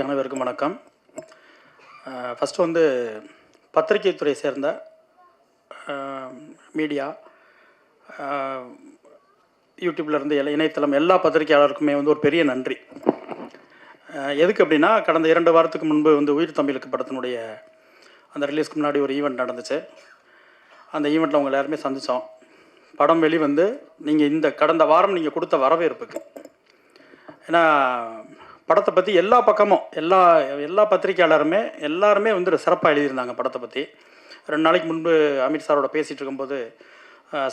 அனைவருக்கும் வணக்கம். ஃபஸ்ட்டு வந்து பத்திரிகை துறை சேர்ந்த மீடியா, யூடியூப்லேருந்து இணையதளம் எல்லா பத்திரிகையாளருக்குமே வந்து ஒரு பெரிய நன்றி. எதுக்கு அப்படின்னா, கடந்த 2 வாரத்துக்கு முன்பு வந்து உயிர் தமிழுக்கு படத்தினுடைய அந்த ரிலீஸ்க்கு முன்னாடி ஒரு ஈவெண்ட் நடந்துச்சு. அந்த ஈவெண்ட்டில் அவங்க எல்லாருமே சந்தித்தோம். படம் வெளிவந்து நீங்கள் இந்த கடந்த வாரம் நீங்கள் கொடுத்த வரவேற்புக்கு, ஏன்னா படத்தை பற்றி எல்லா பக்கமும் எல்லா பத்திரிகையாளருமே எல்லாருமே வந்து சிறப்பாக எழுதியிருந்தாங்க படத்தை பற்றி. 2 நாளைக்கு முன்பு அமித் சாரோட பேசிகிட்டு இருக்கும்போது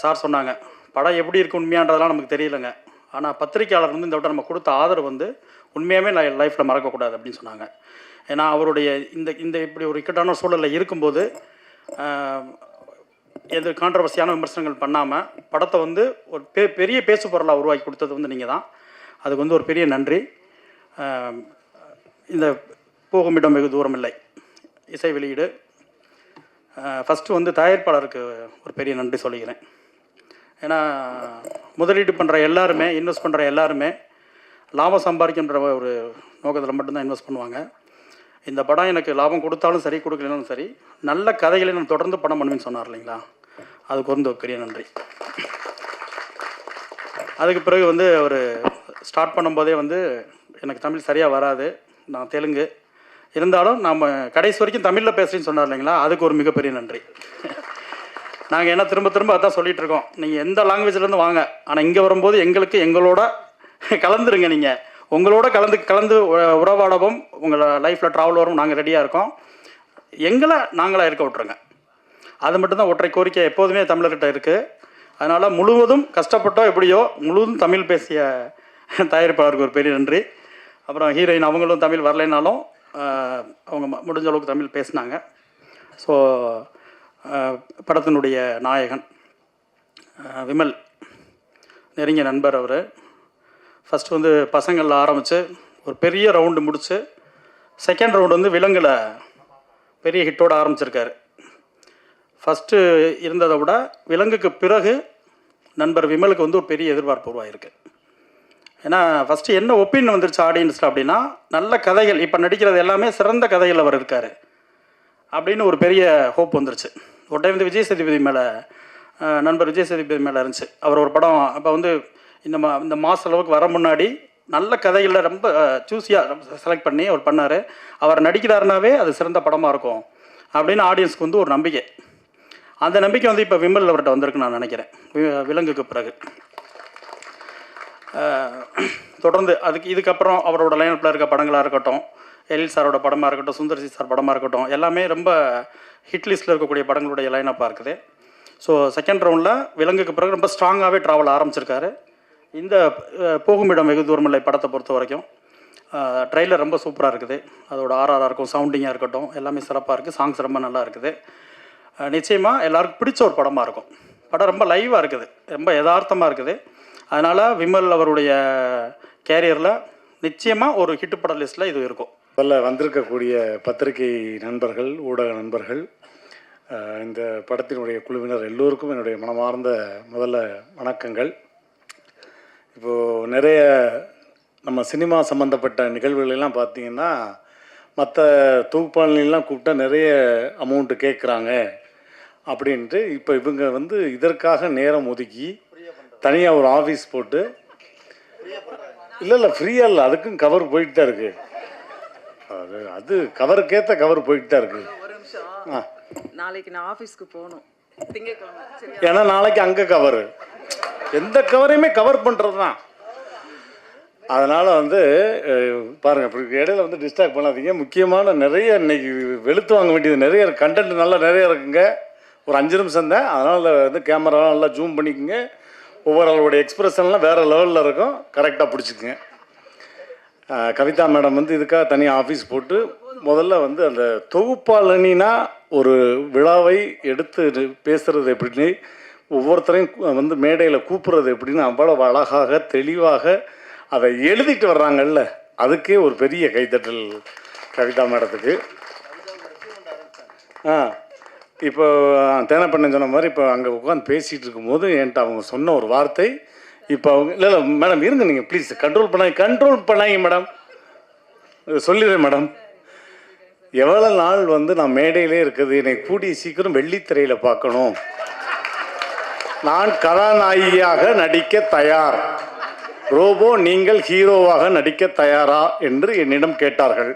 சார் சொன்னாங்க, படம் எப்படி இருக்குது உண்மையான்றதெல்லாம் நமக்கு தெரியலைங்க, ஆனால் பத்திரிகையாளர் வந்து இந்த விட நம்ம கொடுத்த ஆதரவு வந்து உண்மையாகவே லைஃப்பில் மறக்கக்கூடாது அப்படின்னு சொன்னாங்க. ஏன்னா அவருடைய இந்த இப்படி ஒரு இக்கட்டான சூழலில் இருக்கும்போது எது கான்ட்ரவர்சியான விமர்சனங்கள் பண்ணாமல் படத்தை வந்து ஒரு பெரிய பேசு பொருளாக உருவாக்கி கொடுத்தது வந்து நீங்கள் தான். அதுக்கு வந்து ஒரு பெரிய நன்றி. இந்த போகுமிடம் வெகு தூரம் இல்லை இசை வெளியீடு, ஃபஸ்ட்டு வந்து தயாரிப்பாளருக்கு ஒரு பெரிய நன்றி சொல்லிக்கிறேன். ஏன்னா முதலீடு பண்ணுற எல்லாருமே, இன்வெஸ்ட் பண்ணுற எல்லாருமே லாபம் சம்பாதிக்கின்ற ஒரு நோக்கத்தில் மட்டும்தான் இன்வெஸ்ட் பண்ணுவாங்க. இந்த படம் எனக்கு லாபம் கொடுத்தாலும் சரி, கொடுக்கலனாலும் சரி, நல்ல கதைகளை நான் தொடர்ந்து படம் பண்ணுவேன்னு சொன்னார் இல்லைங்களா, அதுக்கு வந்து ஒரு பெரிய நன்றி. அதுக்கு பிறகு வந்து அவர் ஸ்டார்ட் பண்ணும்போதே வந்து எனக்கு தமிழ் சரியாக வராது, நான் தெலுங்கு, இருந்தாலும் நம்ம கடைசி வரைக்கும் தமிழில் பேசுகிறேன்னு சொன்னார் இல்லைங்களா, அதுக்கு ஒரு மிகப்பெரிய நன்றி. நாங்கள் என்ன திரும்ப அதான் சொல்லிகிட்டு இருக்கோம், நீங்கள் எந்த லாங்குவேஜ்லேருந்து வாங்க, ஆனால் இங்கே வரும்போது எங்களோட கலந்துருங்க, நீங்கள் உங்களோட கலந்து உறவாடவும், உங்களை லைஃப்பில் ட்ராவல் வரும், நாங்கள் ரெடியாக இருக்கோம், நாங்களாக இருக்க விட்ருங்க. அது மட்டும்தான் ஒற்றை கோரிக்கை எப்போதுமே தமிழர்கிட்ட இருக்குது. அதனால் முழுவதும் கஷ்டப்பட்டோ எப்படியோ முழுவதும் தமிழ் பேசிய தயாரிப்பாளருக்கு ஒரு பெரிய நன்றி. அப்புறம் ஹீரோயின் அவங்களும் தமிழ் வரலைனாலும் அவங்க முடிஞ்ச அளவுக்கு தமிழ் பேசினாங்க. ஸோ படத்தினுடைய நாயகன் விமல், நெருங்கிய நண்பர் அவர். ஃபஸ்ட்டு வந்து பசங்களில் ஆரம்பித்து ஒரு பெரிய ரவுண்டு முடித்து செகண்ட் ரவுண்டு வந்து விலங்கில் பெரிய ஹிட்டோடு ஆரம்பிச்சிருக்காரு. ஃபஸ்ட்டு இருந்ததை விட விலங்குக்கு பிறகு நண்பர் விமலுக்கு வந்து ஒரு பெரிய எதிர்பார்ப்பு உருவாயிருக்கு. ஏன்னா ஃபஸ்ட்டு என்ன ஒப்பீனியன் வந்துருச்சு ஆடியன்ஸில் அப்படின்னா, நல்ல கதைகள், இப்போ நடிக்கிறது எல்லாமே சிறந்த கதைகள் அவர் இருக்கார் அப்படின்னு ஒரு பெரிய ஹோப் வந்துருச்சு. ஒரு டைம் வந்து விஜய் சேதுபதி மேலே, நண்பர் விஜய் சேதுபதி மேலே இருந்துச்சு. அவர் ஒரு படம் அப்போ வந்து இந்த மாத அளவுக்கு வர முன்னாடி நல்ல கதைகளில் ரொம்ப சூஸியாக செலக்ட் பண்ணி அவர் பண்ணார். அவர் நடிக்கிறாருனாவே அது சிறந்த படமாக இருக்கும் அப்படின்னு ஆடியன்ஸ்க்கு வந்து ஒரு நம்பிக்கை. அந்த நம்பிக்கை வந்து இப்போ விமல் அவர்கிட்ட வந்திருக்கு நான் நினைக்கிறேன், விலங்குக்கு பிறகு. தொடர்ந்து இதுக்கப்புறம் அவரோட லைனப்பில் இருக்க படங்களாக இருக்கட்டும், எழில் சாரோட படமாக இருக்கட்டும், சுந்தர்சி சார் படமாக இருக்கட்டும், எல்லாமே ரொம்ப ஹிட் லிஸ்ட்டில் இருக்கக்கூடிய படங்களுடைய லைனப்பாக இருக்குது. ஸோ செகண்ட் ரவுண்டில் விலங்குக்கு பிறகு ரொம்ப ஸ்ட்ராங்காகவே ட்ராவல் ஆரம்பிச்சிருக்காரு. இந்த போகுமிடம் வெகு தூரமில்லை படத்தை பொறுத்த வரைக்கும் ட்ரெய்லர் ரொம்ப சூப்பராக இருக்குது. அதோட ஆர்ஆராக இருக்கும், சவுண்டிங்காக இருக்கட்டும், எல்லாமே சிறப்பாக இருக்குது. சாங்ஸ் ரொம்ப நல்லா இருக்குது. நிச்சயமாக எல்லாருக்கும் பிடிச்ச ஒரு படமாக இருக்கும். படம் ரொம்ப லைவாக இருக்குது, ரொம்ப யதார்த்தமாக இருக்குது. அதனால் விமல் அவருடைய கேரியரில் நிச்சயமாக ஒரு ஹிட்டு பட லிஸ்ட்டில் இது இருக்கும். முதல்ல வந்திருக்கக்கூடிய பத்திரிகை நண்பர்கள், ஊடக நண்பர்கள், இந்த படத்தினுடைய குழுவினர் எல்லோருக்கும் என்னுடைய மனமார்ந்த முதல்ல வணக்கங்கள். இப்போது நிறைய நம்ம சினிமா சம்மந்தப்பட்ட நிகழ்வுகளெல்லாம் பார்த்திங்கன்னா, மற்ற தொகுப்பாளர்களெலாம் கூப்பிட்டா நிறைய அமௌண்ட்டு கேட்குறாங்க அப்படின்ட்டு இப்போ இவங்க வந்து இதற்காக நேரம் ஒதுக்கி தனியாக ஒரு ஆஃபீஸ் போட்டு, இல்லை ஃப்ரீயாக இல்லை, அதுக்கும் கவர் போயிட்டு தான் இருக்குது. அது கவருக்கேற்ற கவர் போயிட்டு தான் இருக்குது. நாளைக்கு நான் ஆஃபீஸ்க்கு போகணும், ஏன்னா நாளைக்கு அங்கே கவரு, எந்த கவரையுமே கவர் பண்ணுறது தான். அதனால் வந்து பாருங்கள், இப்படி இடையில வந்து டிஸ்ட்ராக்ட் பண்ணாதீங்க. முக்கியமான நிறைய இன்றைக்கி வெளுத்து வாங்க வேண்டியது நிறைய கண்டென்ட் நல்லா நிறைய இருக்குங்க. ஒரு 5 நிமிஷம் தான், அதனால் வந்து கேமராலாம் நல்லா ஜூம் பண்ணிக்கோங்க. ஒவ்வொரு ஆளுடைய எக்ஸ்பிரஷன்லாம் வேறு லெவலில் இருக்கும், கரெக்டாக பிடிச்சிக்குங்க. கவிதா மேடம் வந்து இதுக்காக தனியாக ஆஃபீஸ் போட்டு முதல்ல வந்து அந்த தொகுப்பாளனினா ஒரு விழாவை எடுத்து பேசுகிறது எப்படின்னு, ஒவ்வொருத்தரையும் வந்து மேடையில் கூப்பிட்றது எப்படின்னு அவ்வளோ அழகாக தெளிவாக அதை எழுதிட்டு வர்றாங்கல்ல, அதுக்கே ஒரு பெரிய கைத்தட்டல் கவிதா மேடத்துக்கு. இப்போ தேனப்பண்ணன் சொன்ன மாதிரி இப்போ அங்கே உட்காந்து பேசிகிட்டு இருக்கும்போது என்கிட்ட அவங்க சொன்ன ஒரு வார்த்தை, இப்போ அவங்க இல்லை மேடம் இருங்க, நீங்கள் ப்ளீஸ் கண்ட்ரோல் பண்ணாங்க மேடம், சொல்லிடுறேன் மேடம். எவ்வளோ நாள் வந்து நான் மேடையிலே இருக்குது, என்னை கூடிய சீக்கிரம் வெள்ளித்திரையில் பார்க்கணும், நான் கதாநாயகியாக நடிக்க தயார், ரோபோ நீங்கள் ஹீரோவாக நடிக்க தயாரா என்று என்னிடம் கேட்டார்கள்.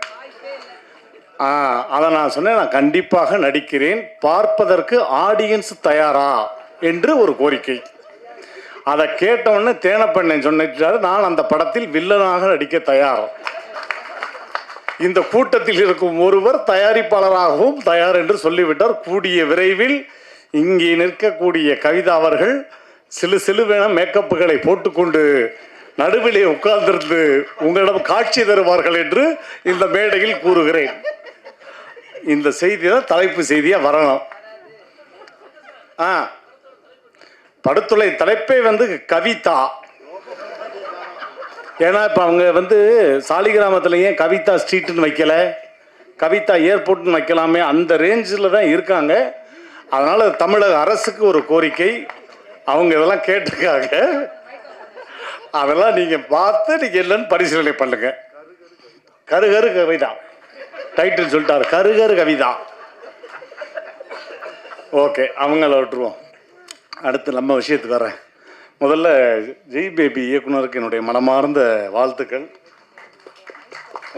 அதை நான் சொன்னேன், நான் கண்டிப்பாக நடிக்கிறேன், பார்ப்பதற்கு ஆடியன்ஸ் தயாரா என்று ஒரு கோரிக்கை. அதை கேட்டவுடனே தேனப்பண்ணன் சொன்னார், நான் அந்த படத்தில் வில்லனாக நடிக்க தயார். இந்த கூட்டத்தில் இருக்கும் ஒருவர் தயாரிப்பாளராகவும் தயார் என்று சொல்லிவிட்டார். கூடிய விரைவில் இங்கே நிற்கக்கூடிய கவிதா அவர்கள் சிலுவென மேக்கப்புகளை போட்டுக்கொண்டு நடுவிலே உட்கார்ந்திருந்து உங்களிடம் காட்சி தருவார்கள் என்று இந்த மேடையில் கூறுகிறேன். இந்த செய்தி தான் தலைப்பு செய்தியா வரணும். படுத்துளை தலைப்பே வந்து கவிதா. ஏன்னா இப்போ அவங்க வந்து சாலிகிராமத்தில் ஏன் கவிதா ஸ்ட்ரீட்டுன்னு வைக்கல, கவிதா ஏர்போர்ட்னு வைக்கலாமே, அந்த ரேஞ்சில் தான் இருக்காங்க. அதனால் தமிழக அரசுக்கு ஒரு கோரிக்கை, அவங்க இதெல்லாம் கேட்டிருக்காங்க, அதெல்லாம் நீங்கள் பார்த்து நீங்கள் இல்லைன்னு பரிசீலனை பண்ணுங்க. கருகரு கவிதா டைட்டில் சொல்லிட்டார், கருகரு கவிதா. ஓகே, அவங்கள விட்டுருவோம். அடுத்து நம்ம விஷயத்துக்கு வரேன். முதல்ல ஜெய் பேபி இயக்குனருக்கு என்னுடைய மனமார்ந்த வாழ்த்துக்கள்.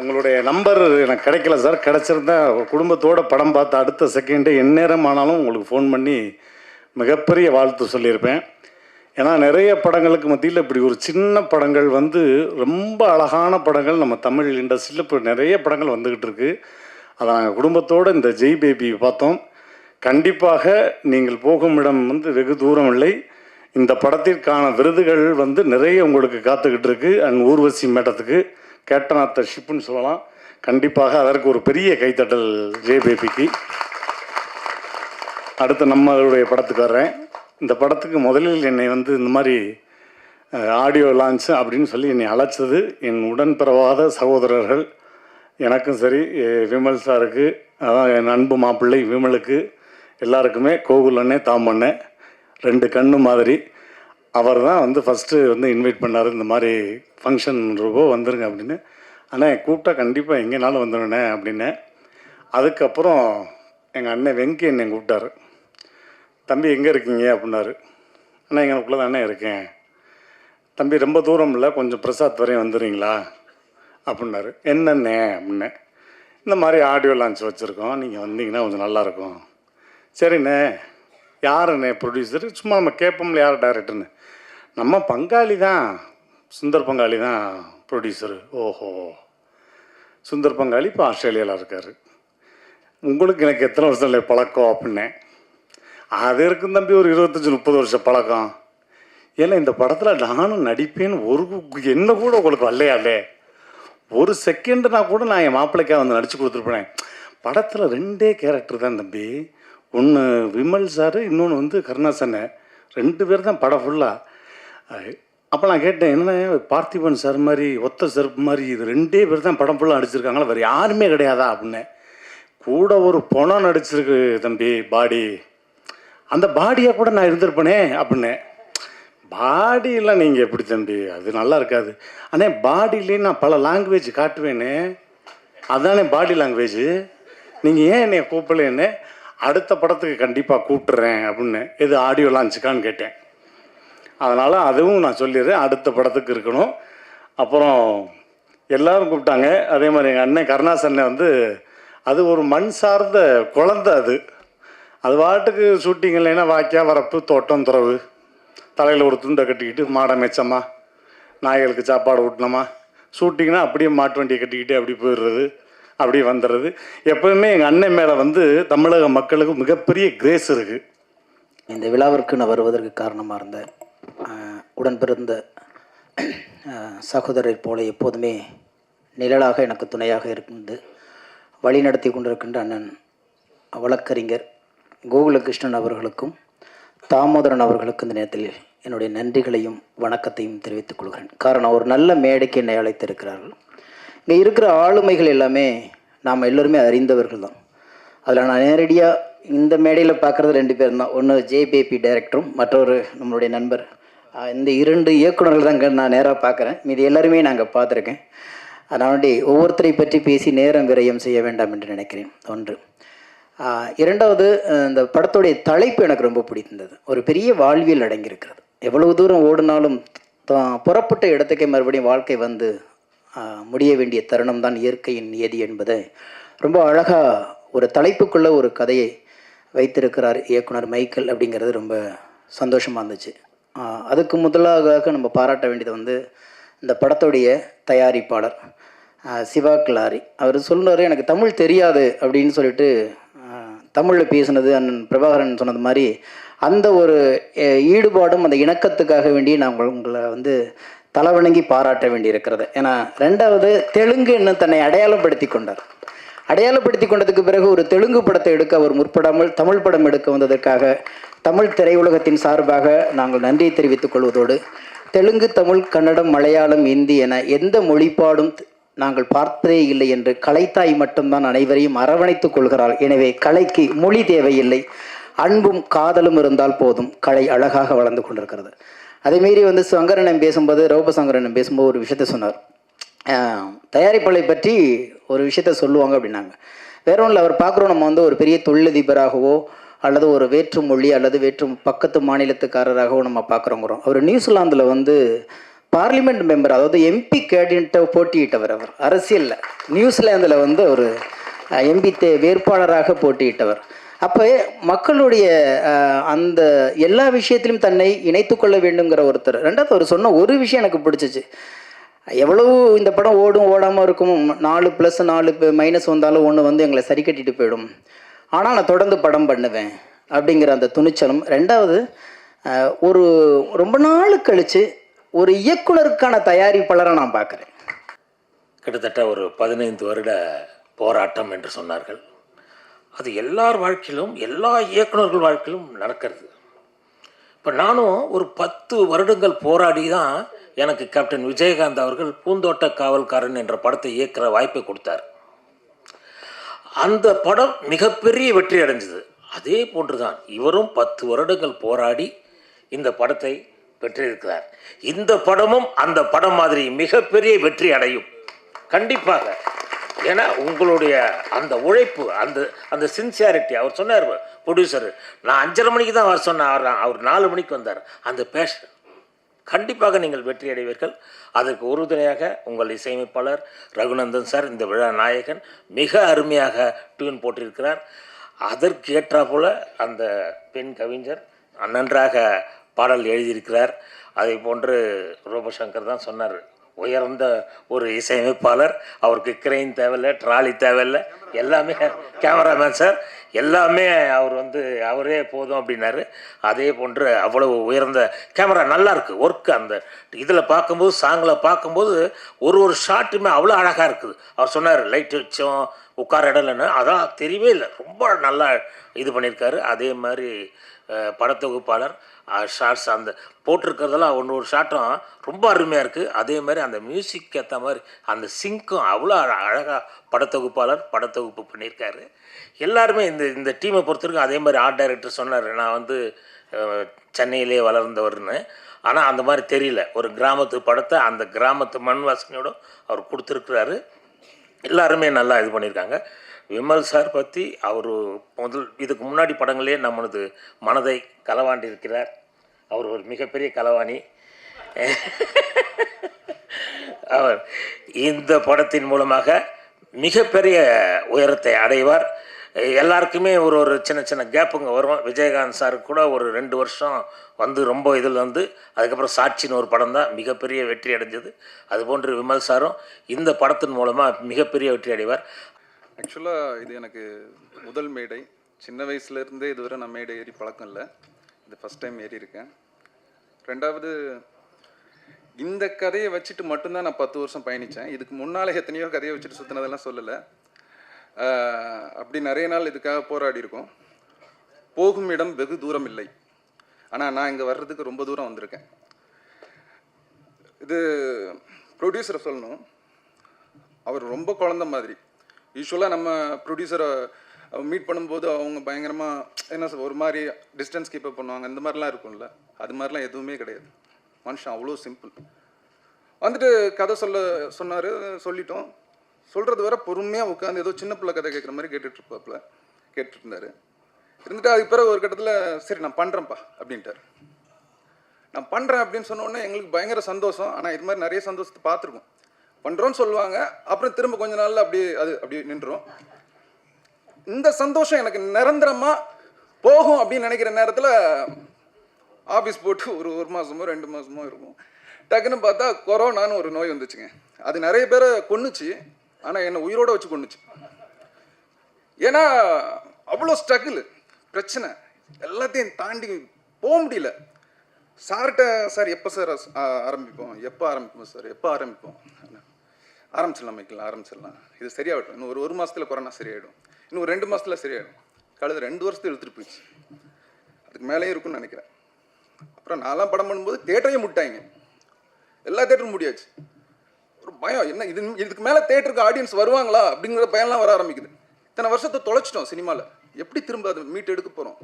உங்களுடைய நம்பர் எனக்கு கிடைக்கல சார், கிடச்சிருந்தா குடும்பத்தோடு படம் பார்த்த அடுத்த செகண்டே எந்நேரம் ஆனாலும் உங்களுக்கு ஃபோன் பண்ணி மிகப்பெரிய வாழ்த்து சொல்லியிருப்பேன். ஏன்னா நிறைய படங்களுக்கு மத்தியில் இப்படி ஒரு சின்ன படங்கள் வந்து ரொம்ப அழகான படங்கள் நம்ம தமிழ் இண்டஸ்ட்ரியில் இப்போ நிறைய படங்கள் வந்துக்கிட்டு இருக்கு. அதை நாங்கள் குடும்பத்தோடு இந்த ஜெய் பேபி பார்த்தோம். கண்டிப்பாக நீங்கள் போகும் இடம் வந்து வெகு தூரம் இல்லை. இந்த படத்திற்கான விருதுகள் வந்து நிறைய உங்களுக்கு காத்துக்கிட்டு இருக்கு. அண்ட் ஊர்வசி மேடத்துக்கு கேப்டன் ஆஃப் த ஷிப்புன்னு சொல்லலாம். கண்டிப்பாக அதற்கு ஒரு பெரிய கைத்தட்டல் ஜெய் பேபிக்கு. அடுத்து நம்மளுடைய படத்துக்கு வர்றேன். இந்த படத்துக்கு முதலில் என்னை வந்து இந்த மாதிரி ஆடியோ லான்ச் அப்படின்னு சொல்லி என்னை அழைச்சது என் உடன்பிறவாத சகோதரர்கள். எனக்கும் சரி, விமல் சாருக்கு, அதான் என் அன்பு மாப்பிள்ளை விமலுக்கு, எல்லாருக்குமே, கோகுல் அண்ணே, தாமண்ணே, ரெண்டு கண்ணு மாதிரி. அவர் தான் வந்து ஃபஸ்ட்டு வந்து இன்வைட் பண்ணார், இந்த மாதிரி ஃபங்க்ஷன் ரூபோ வந்துருங்க அப்படின்னு. ஆனால் கூப்பிட்டா கண்டிப்பாக எங்கேனாலும் வந்துடுனே அப்படின்னு. அதுக்கப்புறம் எங்கள் அண்ணன் வெங்கி என்னை கூப்பிட்டாரு. தம்பி எங்கே இருக்கீங்க அப்படின்னாரு. அண்ணா எங்களுக்குள்ளே தானே இருக்கேன். தம்பி ரொம்ப தூரம் இல்லை, கொஞ்சம் பிரசாத் வரையும் வந்துடுறீங்களா அப்படின்னாரு. என்னண்ணே அப்படின்னேன். இந்த மாதிரி ஆடியோ லான்ச் வச்சுருக்கோம், நீங்கள் வந்தீங்கன்னா கொஞ்சம் நல்லாயிருக்கும். சரிண்ணே, யாருண்ணே ப்ரொடியூசரு? சும்மா நம்ம கேட்போம்ல யார் டைரக்டர்னு. நம்ம பங்காளி தான், சுந்தர் பங்காளி தான் ப்ரொடியூசரு. ஓஹோ, சுந்தர் பங்காளி இப்போ ஆஸ்திரேலியாவில் இருக்கார். உங்களுக்கு எனக்கு எத்தனை வருஷம் இல்லை பழக்கம் அப்படின்னேன். அது இருக்கும் தம்பி, ஒரு 25-30 வருஷம் பழக்கம். ஏன்னா இந்த படத்தில் நானும் நடிப்பேன்னு ஒரு என்ன கூட உங்களுக்கு வரலையாலே, ஒரு செகண்டுனா கூட நான் என் மாப்பிள்ளைக்காக வந்து நடித்து கொடுத்துருப்பேன். படத்தில் 2 கேரக்டர் தான் தம்பி. ஒன்று விமல் சார், இன்னொன்று வந்து கருணாசனை. 2 பேர் தான் படம் ஃபுல்லாக. அப்போ நான் கேட்டேன், என்ன பார்த்திபன் சார் மாதிரி ஒத்த செருப்பு மாதிரி இது 2 பேர் தான் படம் ஃபுல்லாக நடிச்சிருக்காங்களா, வேறு யாருமே கிடையாதா அப்படின்னு. கூட ஒரு பணம் நடிச்சிருக்கு தம்பி, பாடி. அந்த பாடியாக கூட நான் இருந்திருப்பேனே அப்படின்னு. பாடியெல்லாம் நீங்கள் எப்படி தம்பி, அது நல்லா இருக்காது. ஆனால் பாடியிலே நான் பல லாங்குவேஜ் காட்டுவேன்னு, அதுதானே பாடி லாங்குவேஜ். நீங்கள் ஏன் என்னை கூப்பிடலன்னு, அடுத்த படத்துக்கு கண்டிப்பாக கூப்பிட்டுறேன் அப்படின்னு. எது ஆடியோ லான்ச்சுக்கான்னு கேட்டேன். அதனால் அதுவும் நான் சொல்லிடுறேன், அடுத்த படத்துக்கு இருக்கணும். அப்புறம் எல்லோரும் கூப்பிட்டாங்க. அதே மாதிரி எங்கள் அண்ணன் கருணாசன்னை வந்து, அது ஒரு மண் சார்ந்த குழந்தை. அது பாட்டுக்கு ஷூட்டிங் இல்லைன்னா வாக்கியா வரப்பு தோட்டம் துறவு, தலையில் ஒரு துண்டை கட்டிக்கிட்டு மாடை மெச்சமா, நாய்களுக்கு சாப்பாடு ஊட்டினோமா, ஷூட்டிங்னா அப்படியே மாட்டு வண்டியை கட்டிக்கிட்டு அப்படி போயிடுறது, அப்படி வந்துடுறது. எப்போவுமே எங்கள் அண்ணன் மேலே வந்து தமிழக மக்களுக்கு மிகப்பெரிய கிரேஸ் இருக்குது. இந்த விழாவிற்கு நான் வருவதற்கு காரணமாக இருந்த உடன் பிறந்த சகோதரரை போல எப்போதுமே நிழலாக எனக்கு துணையாக இருந்து வழி நடத்தி கொண்டிருக்கின்ற அண்ணன் வழக்கறிஞர் கோகுலகிருஷ்ணன் அவர்களுக்கும் தாமோதரன் அவர்களுக்கும் இந்த நேரத்தில் என்னுடைய நன்றிகளையும் வணக்கத்தையும் தெரிவித்துக் கொள்கிறேன். காரணம், ஒரு நல்ல மேடைக்கு என்னை அழைத்திருக்கிறார்கள். இங்கே இருக்கிற ஆளுமைகள் எல்லாமே நாம் எல்லோருமே அறிந்தவர்கள் தான். அதில் நான் நேரடியாக இந்த மேடையில் பார்க்குறது 2 பேர் தான். ஒன்று ஜெய் பேபி டைரக்டரும், மற்றொரு நம்மளுடைய நண்பர். இந்த 2 இயக்குநர்கள் தான் நான் நேராக பார்க்குறேன். மீது எல்லாருமே நாங்கள் பார்த்துருக்கேன். அதனால ஒவ்வொருத்தரை பற்றி பேசி நேரம் விரயம் செய்ய வேண்டாம் என்று நினைக்கிறேன். ஒன்று. இரண்டாவது, இந்த படத்துடைய தலைப்பு எனக்கு ரொம்ப பிடித்திருந்தது. ஒரு பெரிய வாழ்வியல் அடங்கியிருக்கிறது. எவ்வளவு தூரம் ஓடினாலும் புறப்பட்ட இடத்துக்கே மறுபடியும் வாழ்க்கை வந்து முடிய வேண்டிய தருணம் தான் இயற்கையின் நியதி என்பதை ரொம்ப அழகாக ஒரு தலைப்புக்குள்ளே ஒரு கதையை வைத்திருக்கிறார் இயக்குனர் மைக்கேல். அப்படிங்கிறது ரொம்ப சந்தோஷமாக இருந்துச்சு. அதுக்கு முதலாக நம்ம பாராட்ட வேண்டியது வந்து இந்த படத்துடைய தயாரிப்பாளர் சிவா கிலாரி. அவர் சொல்கிறார், எனக்கு தமிழ் தெரியாது அப்படின்னு சொல்லிட்டு தமிழில் பேசுனது அண்ணன் பிரபாகரன் சொன்னது மாதிரி அந்த ஒரு ஈடுபாடும் அந்த இணக்கத்துக்காக வேண்டி நான் உங்களை வந்து தலைவணங்கி பாராட்ட வேண்டி இருக்கிறது. ஏன்னா ரெண்டாவது, தெலுங்குன்னு தன்னை அடையாளப்படுத்தி கொண்டார். அடையாளப்படுத்தி கொண்டதுக்கு பிறகு ஒரு தெலுங்கு படத்தை எடுக்க அவர் முற்படாமல் தமிழ் படம் எடுக்க வந்ததற்காக தமிழ் திரையுலகத்தின் சார்பாக நாங்கள் நன்றியை தெரிவித்துக் கொள்வதோடு, தெலுங்கு, தமிழ், கன்னடம், மலையாளம், இந்தி என எந்த மொழிப்பாடும் நாங்கள் பார்ப்பதே இல்லை என்று கலைத்தாய் மட்டும்தான் அனைவரையும் அரவணைத்துக் கொள்கிறாள். எனவே கலைக்கு மொழி தேவையில்லை, அன்பும் காதலும் இருந்தால் போதும், கலை அழகாக வளர்ந்து கொண்டிருக்கிறது. அதேமாரி வந்து சங்கரனம் பேசும்போது, ரௌபசங்கரனம் பேசும்போது ஒரு விஷயத்த சொன்னார். தயாரிப்பாளை பற்றி ஒரு விஷயத்த சொல்லுவாங்க அப்படின்னாங்க. வேற ஒன்றில் அவர் பார்க்குறோம், நம்ம வந்து ஒரு பெரிய தொழிலதிபராகவோ அல்லது ஒரு வேற்று மொழி அல்லது வேற்று பக்கத்து மாநிலத்துக்காரராகவோ நம்ம பார்க்குறோங்கிறோம். அவர் நியூசிலாந்தில் வந்து பார்லிமெண்ட் மெம்பர், அதாவது எம்பி கேண்டிடேட்டை போட்டியிட்டவர். அவர் அரசியலில் நியூசிலாந்தில் வந்து ஒரு எம்பி வேட்பாளராக போட்டியிட்டவர். அப்போ மக்களுடைய அந்த எல்லா விஷயத்திலும் தன்னை இணைத்து கொள்ள வேண்டுங்கிற ஒருத்தர். ரெண்டாவது அவர் சொன்ன ஒரு விஷயம் எனக்கு பிடிச்சிச்சு. எவ்வளவு இந்த படம் ஓடும் ஓடாமல் இருக்கும், 4+4 வந்தாலும் ஒன்று வந்து எங்களை சரி கட்டிட்டு போயிடும், ஆனால் நான் தொடர்ந்து படம் பண்ணுவேன் அப்படிங்கிற அந்த துணிச்சலும். ரெண்டாவது, ஒரு ரொம்ப நாள் கழித்து ஒரு இயக்குனருக்கான தயாரிப்பாளரை நான் பார்க்குறேன். கிட்டத்தட்ட ஒரு 15 வருட போராட்டம் என்று சொன்னார்கள். அது எல்லார் வாழ்க்கையிலும், எல்லா இயக்குனர்கள் வாழ்க்கையிலும் நடக்கிறது. இப்போ நானும் ஒரு 10 வருடங்கள் போராடி தான் எனக்கு கேப்டன் விஜயகாந்த் அவர்கள் பூந்தோட்ட காவல்காரன் என்ற படத்தை இயக்குற வாய்ப்பை கொடுத்தார். அந்த படம் மிகப்பெரிய வெற்றி அடைஞ்சது. அதே போன்று தான் இவரும் 10 வருடங்கள் போராடி இந்த படத்தை பெற்றிருக்கிறார். இந்த படமும் அந்த படம் மாதிரி மிகப்பெரிய வெற்றி அடையும் கண்டிப்பாக. ஏன்னா உங்களுடைய அந்த உழைப்பு, அந்த சின்சியாரிட்டி. அவர் சொன்னார் ப்ரொடியூசர், நான் 5:30 மணிக்கு தான் வர சொன்னேன், அவர் 4 மணிக்கு வந்தார். அந்த பேஷன் கண்டிப்பாக நீங்கள் வெற்றி அடைவீர்கள். அதற்கு உறுதுணையாக உங்கள் இசையமைப்பாளர் ரகுநந்தன் சார், இந்த விழா நாயகன், மிக அருமையாக டியூன் போட்டிருக்கிறார். அதற்கு ஏற்றா போல் அந்த பெண் கவிஞர் நன்றாக பாடல் எழுதியிருக்கிறார். அதை போன்று ரூபசங்கர் தான் சொன்னார், உயர்ந்த ஒரு இசையமைப்பாளர், அவருக்கு கிரெயின் தேவையில்லை, ட்ராலி தேவையில்லை, எல்லாமே கேமராமேன் சார், எல்லாமே அவர் வந்து அவரே போதும் அப்படின்னாரு. அதே போன்று அவ்வளவு உயர்ந்த கேமரா, நல்லா இருக்குது ஒர்க்கு. அந்த இதில் பார்க்கும்போது, சாங்கில் பார்க்கும்போது ஒரு ஷாட்டுமே அவ்வளோ அழகாக இருக்குது. அவர் சொன்னார், லைட் வச்சோம் உட்கார இடம் இல்லைன்னு, அதான் தெரியவே இல்லை, ரொம்ப நல்லா இது பண்ணியிருக்காரு. அதே மாதிரி படத்தொகுப்பாளர் ஷார்ட்ஸ் அந்த போட்டிருக்கிறதெல்லாம் ஒரு ஷாட்டும் ரொம்ப அருமையாக இருக்குது. அதே மாதிரி அந்த மியூசிக் ஏற்ற மாதிரி அந்த சிங்க்கும் அவ்வளோ அழகாக படத்தொகுப்பு பண்ணியிருக்காரு. எல்லாருமே இந்த டீமை பொறுத்தவரைக்கும். அதே மாதிரி ஆர்ட் டைரக்டர் சொன்னார், நான் வந்து சென்னையிலே வளர்ந்தவர்னு, ஆனால் அந்த மாதிரி தெரியல, ஒரு கிராமத்து படத்தை அந்த கிராமத்து மண் வாசனையோடு அவர் கொடுத்துருக்குறாரு. எல்லாருமே நல்லா இது பண்ணியிருக்காங்க. விமல் சார் பற்றி அவர் இதுக்கு முன்னாடி படங்களே நம்மளது மனதை களவாண்டி இருக்கிறார். அவர் ஒரு மிகப்பெரிய களவாணி. அவர் இந்த படத்தின் மூலமாக மிகப்பெரிய உயரத்தை அடைவார். எல்லாருக்குமே ஒரு சின்ன கேப்புங்க வரும். விஜயகாந்த் சாருக்கு கூட ஒரு 2 வருஷம் வந்து ரொம்ப இதில் வந்து, அதுக்கப்புறம் சாட்சின்னு ஒரு படம் தான் மிகப்பெரிய வெற்றி அடைஞ்சது. அதுபோன்று விமல் சாரும் இந்த படத்தின் மூலமாக மிகப்பெரிய வெற்றி அடைவார். ஆக்சுவலாக இது எனக்கு முதல் மேடை. சின்ன வயசுலேருந்தே இதுவரை நான் மேடை ஏறி பழக்கம் இல்லை. இது ஃபஸ்ட் டைம் ஏறி இருக்கேன். ரெண்டாவது, இந்த கதையை வச்சுட்டு மட்டும்தான் நான் 10 வருஷம் பயணித்தேன். இதுக்கு முன்னால் எத்தனையோ கதையை வச்சுட்டு சுற்றினதெல்லாம் சொல்லலை. அப்படி நிறைய நாள் இதுக்காக போராடி இருக்கோம். போகும் இடம் வெகு தூரம் இல்லை, ஆனால் நான் இங்கே வர்றதுக்கு ரொம்ப தூரம் வந்திருக்கேன். இது ப்ரொடியூசரை சொல்லணும், அவர் ரொம்ப குழந்த மாதிரி. யூஸ்வலாக நம்ம ப்ரொடியூசரை மீட் பண்ணும்போது அவங்க பயங்கரமாக என்ன ஒரு மாதிரி டிஸ்டன்ஸ் கீப்பப் பண்ணுவாங்க, இந்த மாதிரிலாம் இருக்கும்ல, அது மாதிரிலாம் எதுவுமே கிடையாது. மனுஷன் அவ்வளோ சிம்பிள். வந்துட்டு கதை சொன்னார். சொல்லிட்டோம். சொல்கிறது வர பொறுமையாக உட்காந்து ஏதோ சின்ன பிள்ளை கதை கேட்குற மாதிரி கேட்டுட்டு இருந்தார். இருந்துட்டு அதுக்கு பிறகு ஒரு கட்டத்தில் சரி நான் பண்ணுறேன்ப்பா அப்படின்ட்டார். நான் பண்ணுறேன் அப்படின்னு சொன்னோடனே எங்களுக்கு பயங்கர சந்தோஷம். ஆனால் இது மாதிரி நிறைய சந்தோஷத்தை பார்த்துருக்கோம். பண்ணுறோன்னு சொல்லுவாங்க, அப்புறம் திரும்ப கொஞ்ச நாளில் அப்படியே நின்றுரும். இந்த சந்தோஷம் எனக்கு நிரந்தரமாக போகும் அப்படின்னு நினைக்கிற நேரத்தில் ஆஃபீஸ் போட்டு ஒரு மாதமோ 2 மாதமோ இருக்கும். டக்குன்னு பார்த்தா கொரோனான்னு ஒரு நோய் வந்துச்சுங்க. அது நிறைய பேரை கொன்னுச்சு, ஆனால் என்னை உயிரோட வச்சு கொன்னுச்சு. ஏன்னா அவ்வளோ ஸ்ட்ரகிள், பிரச்சனை எல்லாத்தையும் தாண்டி போக முடியல. சார்கிட்ட சார் எப்போ சார் ஆரம்பிப்போம் சார், எப்போ ஆரம்பிப்போம்? ஆரம்பிச்சிடலாம் மைக்கேல், ஆரம்பிச்சிடலாம். இது சரியாகட்டும். இன்னும் ஒரு மாதத்தில் கொரோனா சரியாயிடும், இன்னும் 2 மாதத்தில் சரியாயிடும். கழுது 2 வருஷத்துக்கு எடுத்துகிட்டு போயிடுச்சு. அதுக்கு மேலேயும் இருக்குன்னு நினைக்கிறேன். அப்புறம் நான்லாம் படம் பண்ணும்போது தேட்டரையும் முட்டாங்க, எல்லா தேட்டரும் முடியாச்சு. ஒரு பயம், என்ன இதுக்கு மேலே தேட்டருக்கு ஆடியன்ஸ் வருவாங்களா அப்படிங்கிற பயம்லாம் வர ஆரம்பிக்குது. இத்தனை வருஷத்தை தொலைச்சிட்டோம் சினிமாவில், எப்படி திரும்ப அதை மீட் எடுக்க போகிறோம்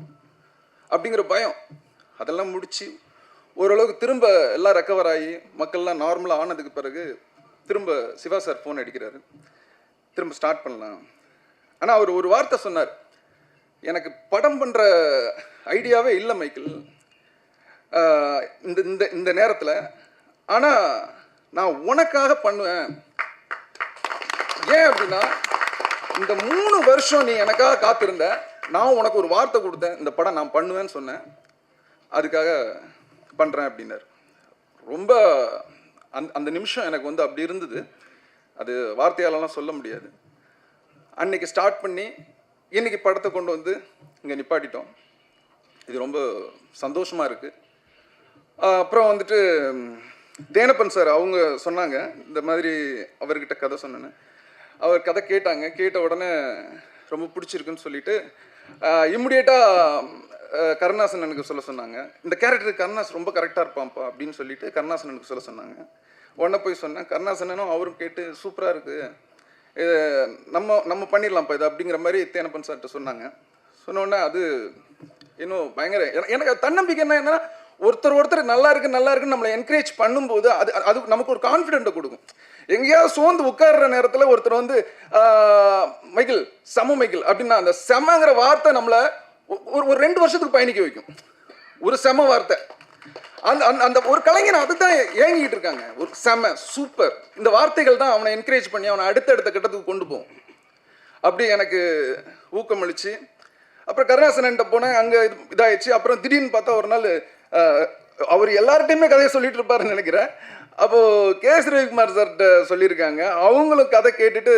அப்படிங்கிற பயம். அதெல்லாம் முடித்து ஓரளவுக்கு திரும்ப எல்லாம் ரெக்கவர் ஆகி மக்கள்லாம் நார்மலாக ஆனதுக்கு பிறகு திரும்ப சிவா சார் ஃபோன் அடிக்கிறாரு, திரும்ப ஸ்டார்ட் பண்ணலாம். ஆனால் அவர் ஒரு வார்த்தை சொன்னார், எனக்கு படம் பண்ணுற ஐடியாவே இல்லை மைக்கேல் இந்த நேரத்தில், ஆனால் நான் உனக்காக பண்ணுவேன். ஏன் அப்படின்னா இந்த 3 வருஷம் நீ எனக்காக காத்திருந்த, நான் உனக்கு ஒரு வார்த்தை கொடுத்தேன், இந்த படம் நான் பண்ணுவேன்னு சொன்னேன், அதுக்காக பண்ணுறேன் அப்படின்னார். ரொம்ப அந்த நிமிஷம் எனக்கு வந்து அப்படி இருந்தது, அது வார்த்தையாலலாம் சொல்ல முடியாது. அன்னைக்கு ஸ்டார்ட் பண்ணி இன்னைக்கு படத்தை கொண்டு வந்து இங்கே நிப்பாட்டிட்டோம். இது ரொம்ப சந்தோஷமாக இருக்குது. அப்புறம் வந்துட்டு தேனப்பன் சார் அவங்க சொன்னாங்க, இந்த மாதிரி அவர்கிட்ட கதை சொன்னேன்னு. அவர் கதை கேட்ட உடனே ரொம்ப பிடிச்சிருக்குன்னு சொல்லிட்டு இம்மிடியேட்டாக கருணாசன் எனக்கு சொல்ல சொன்னாங்க. இந்த கேரக்டருக்கு கருணாசன் ரொம்ப கரெக்டாக இருப்பான்ப்பா அப்படின்னு சொல்லிட்டு கருணாசன் எனக்கு சொல்ல சொன்னாங்க. உடனே போய் சொன்னேன். கருணாசனும் அவரும் கேட்டு சூப்பராக இருக்குது, நம்ம பண்ணிடலாம்ப்பா இது அப்படிங்கிற மாதிரி தேனப்பன் சார்கிட்ட சொன்னாங்க. சொன்னோடனே அது இன்னும் பயங்கர எனக்கு தன்னம்பிக்கை என்னன்னா, ஒருத்தர் நல்லா இருக்குன்னு நம்மளை என்கரேஜ் பண்ணும்போது அது நமக்கு ஒரு கான்ஃபிடென்ட்டை கொடுக்கும். எங்கேயாவது சோர்ந்து உட்கார்ற நேரத்தில் ஒருத்தர் வந்து மைக்கேல் மைக்கேல் அப்படின்னா அந்த செமங்கிற வார்த்தை நம்மளை ஒரு 2 வருஷத்துக்கு பயணிக்க வைக்கும். ஒரு செம வார்த்தை, அந்த ஒரு கலைஞர் அதுதான் ஏங்கிட்டு இருக்காங்க. ஒரு செம சூப்பர், இந்த வார்த்தைகள் தான் அவனை என்கரேஜ் பண்ணி அவனை அடுத்த கட்டத்துக்கு கொண்டு போகும். அப்படி எனக்கு ஊக்கமளிச்சு அப்புறம் கருணாசன்கிட்ட போனேன். அங்கே இதாகிடுச்சு. அப்புறம் திடீர்னு பார்த்தா ஒரு நாள் அவர் எல்லார்ட்டையுமே கதையை சொல்லிட்டு இருப்பாருன்னு நினைக்கிறேன். அப்போது கே.எஸ். ரவிக்குமார் சார்கிட்ட சொல்லியிருக்காங்க. அவங்களும் கதை கேட்டுட்டு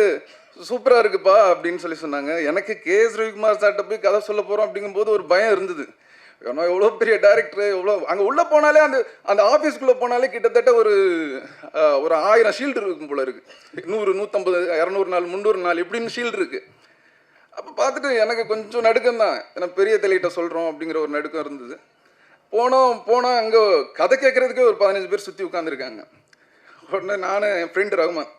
சூப்பராக இருக்குப்பா அப்படின்னு சொன்னாங்க. எனக்கு கே.எஸ். ரவிக்குமார் சார்கிட்ட போய் கதை சொல்ல போகிறோம் அப்படிங்கும்போது ஒரு பயம் இருந்தது. ஏன்னா எவ்வளோ பெரிய டைரக்டர், எவ்வளோ அங்கே உள்ளே போனாலே அந்த ஆஃபீஸ்க்குள்ளே போனாலே கிட்டத்தட்ட ஒரு 1000 ஷீல்டு இருக்கும் போல இருக்குது. 100, 150, 200 நாள், 300 நாள் இப்படின்னு ஷீல்டு இருக்குது. அப்போ பார்த்துட்டு எனக்கு கொஞ்சம் நடுக்கம் தான், ஏன்னா பெரிய தலையிட்ட சொல்கிறோம் அப்படிங்கிற ஒரு நடுக்கம் இருந்தது. போனோம் அங்கே கதை கேட்குறதுக்கே ஒரு 15 பேர் சுற்றி உட்காந்துருக்காங்க. உடனே நான் என் ஃப்ரெண்டு ரகுமான்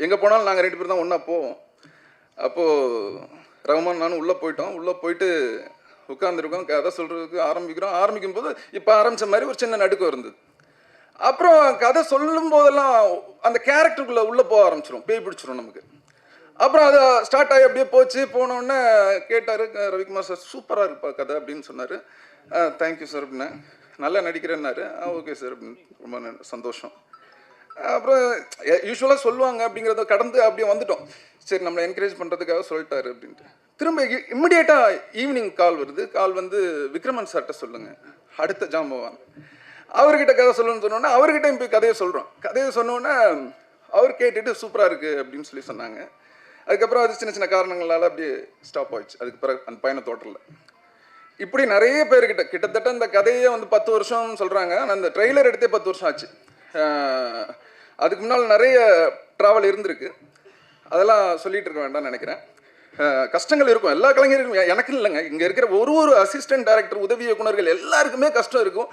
எங்கே போனாலும் நாங்கள் 2 பேர் தான் ஒன்றா போவோம். அப்போது ரகுமான் நானும் உள்ளே போயிட்டு உட்காந்துருக்கோம். கதை சொல்கிறதுக்கு ஆரம்பிக்கும் போது இப்போ ஆரம்பித்த மாதிரி ஒரு சின்ன நடுக்கம் இருந்தது. அப்புறம் கதை சொல்லும் போதெல்லாம் அந்த கேரக்டருக்குள்ளே உள்ளே போக ஆரம்பிச்சிடும், பேய் பிடிச்சிரும் நமக்கு. அப்புறம் அது ஸ்டார்ட் ஆகி அப்படியே போனோடனே கேட்டார் ரவிக்குமார் சார், சூப்பராக இருப்பா கதை அப்படின்னு சொன்னார். தேங்க்யூ சார் அப்படின்னா. நல்லா நடிக்கிறேன்னாரு. ஓகே சார் அப்படின்னு. ரொம்ப சந்தோஷம். அப்புறம் யூஸ்வலாக சொல்லுவாங்க அப்படிங்கிறத கடந்து அப்படியே வந்துட்டோம். சரி, நம்மளை என்கரேஜ் பண்ணுறதுக்காக சொல்லிட்டாரு அப்படின்ட்டு. திரும்ப இம்மிடியேட்டாக ஈவினிங் கால் வருது. கால் வந்து விக்ரமன் சார்கிட்ட சொல்லுங்கள், அடுத்த ஜாம்பவான் அவர்கிட்ட கதை சொல்லணும்னு சொன்னோன்னே அவர்கிட்டையும் போய் கதையை சொல்கிறோம். கதையை சொன்னோன்னே அவர் கேட்டுட்டு சூப்பராக இருக்குது அப்படின்னு சொன்னாங்க. அதுக்கப்புறம் அது சின்ன காரணங்களால் அப்படியே ஸ்டாப் ஆயிடுச்சு. அதுக்கு பிறகு அந்த பயண தோட்டத்தில் இப்படி நிறைய பேர்கிட்ட கிட்டத்தட்ட இந்த கதையே வந்து 10 வருஷம் சொல்கிறாங்க. ஆனால் அந்த ட்ரெய்லர் எடுத்தே 10 வருஷம் ஆச்சு. அதுக்கு முன்னால் நிறைய ட்ராவல் இருந்திருக்கு, அதெல்லாம் சொல்லிகிட்டு இருக்க வேண்டாம்னு நினைக்கிறேன். கஷ்டங்கள் இருக்கும் எல்லா கலைஞர்களுக்கும், எனக்கு இல்லைங்க, இங்கே இருக்கிற ஒரு அசிஸ்டன்ட் டைரக்டர், உதவி இயக்குனர்கள் எல்லாருக்குமே கஷ்டம் இருக்கும்.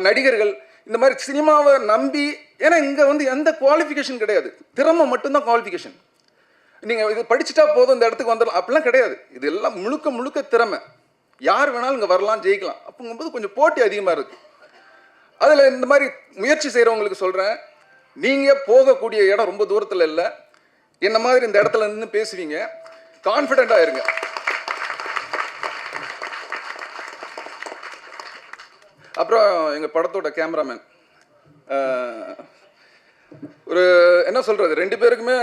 நடிகர்கள் இந்த மாதிரி சினிமாவை நம்பி, ஏன்னா இங்கே வந்து எந்த குவாலிஃபிகேஷன் கிடையாது, திறமை மட்டும்தான் குவாலிஃபிகேஷன். நீங்கள் இது படிச்சுட்டா போதும் இந்த இடத்துக்கு வந்துடலாம் அப்படிலாம் கிடையாது. இது எல்லாம் முழுக்க திறமை. யார் வேணாலும் இங்கே வரலாம், ஜெயிக்கலாம். அப்படிங்கும்போது கொஞ்சம் போட்டி அதிகமாக இருக்குது. அதில் இந்த மாதிரி முயற்சி செய்கிறவங்களுக்கு சொல்கிறேன், நீங்கள் போகக்கூடிய இடம் ரொம்ப தூரத்தில் இல்லை. என்ன மாதிரி இந்த இடத்துல நின்று பேசுவீங்க, கான்ஃபிடென்ட்டாக இருங்க. அப்புறம் எங்கள் படத்தோட கேமராமேன், ஒரு என்ன சொல்கிறது, 2 பேருக்குமே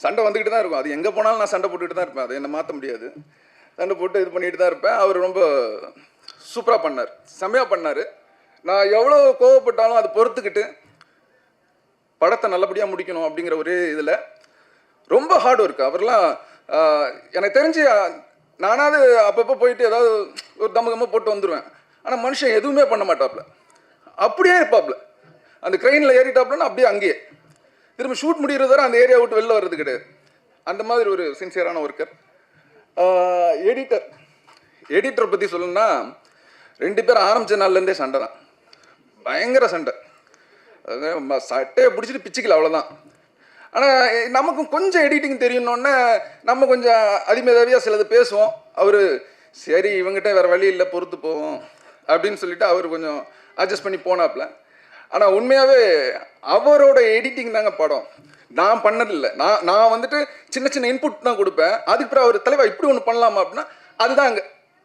சண்டை வந்துக்கிட்டு தான் இருக்கும். அது எங்கே போனாலும் நான் சண்டை போட்டுக்கிட்டு தான் இருப்பேன், அதை என்ன மாற்ற முடியாது. சண்டை போட்டு இது பண்ணிட்டு தான் இருப்பேன். அவர் ரொம்ப சூப்பராக பண்ணார், செம்மையாக பண்ணார். நான் எவ்வளோ கோவப்பட்டாலும் அதை பொறுத்துக்கிட்டு படத்தை நல்லபடியாக முடிக்கணும் அப்படிங்கிற ஒரே இதில் ரொம்ப ஹார்ட் ஒர்க். அவர்லாம் எனக்கு தெரிஞ்சு நானாவது அப்பப்போ போயிட்டு ஏதாவது ஒரு தம்ம போட்டு வந்துடுவேன். ஆனால் மனுஷன் எதுவுமே பண்ண மாட்டாப்புல, அப்படியே இருப்பாப்புல. அந்த க்ரெயினில் ஏறிட்டாப்புலன்னா அப்படியே அங்கேயே திரும்ப ஷூட் முடிகிறது வரை அந்த ஏரியா விட்டு வெளில வர்றது கிடையாது. அந்த மாதிரி ஒரு சின்சியரான ஒர்க்கர். எடிட்டரை பற்றி சொல்லணும்னா 2 பேர் ஆரம்பித்த நாள்லேருந்தே சண்டை தான், பயங்கர சண்டை. சட்டையை பிடிச்சிட்டு பிச்சுக்கல, அவ்வளோதான். ஆனால் நமக்கும் கொஞ்சம் எடிட்டிங் தெரியணுன்னே நம்ம கொஞ்சம் அதிமேதாவியாக சிலது பேசுவோம். அவர் சரி இவங்ககிட்ட வேறு வழி இல்லை, பொறுத்து போவோம் அப்படின்னு சொல்லிட்டு அவர் கொஞ்சம் அட்ஜஸ்ட் பண்ணி போனாப்புல. ஆனால் உண்மையாகவே அவரோட எடிட்டிங் தாங்க படம். நான் பண்ணதில்லை. நான் வந்துட்டு சின்ன சின்ன இன்புட் தான் கொடுப்பேன். அதுக்கு பிறகு அவர் தலைவா இப்படி ஒன்று பண்ணலாமா அப்படின்னா அதுதான் அங்கே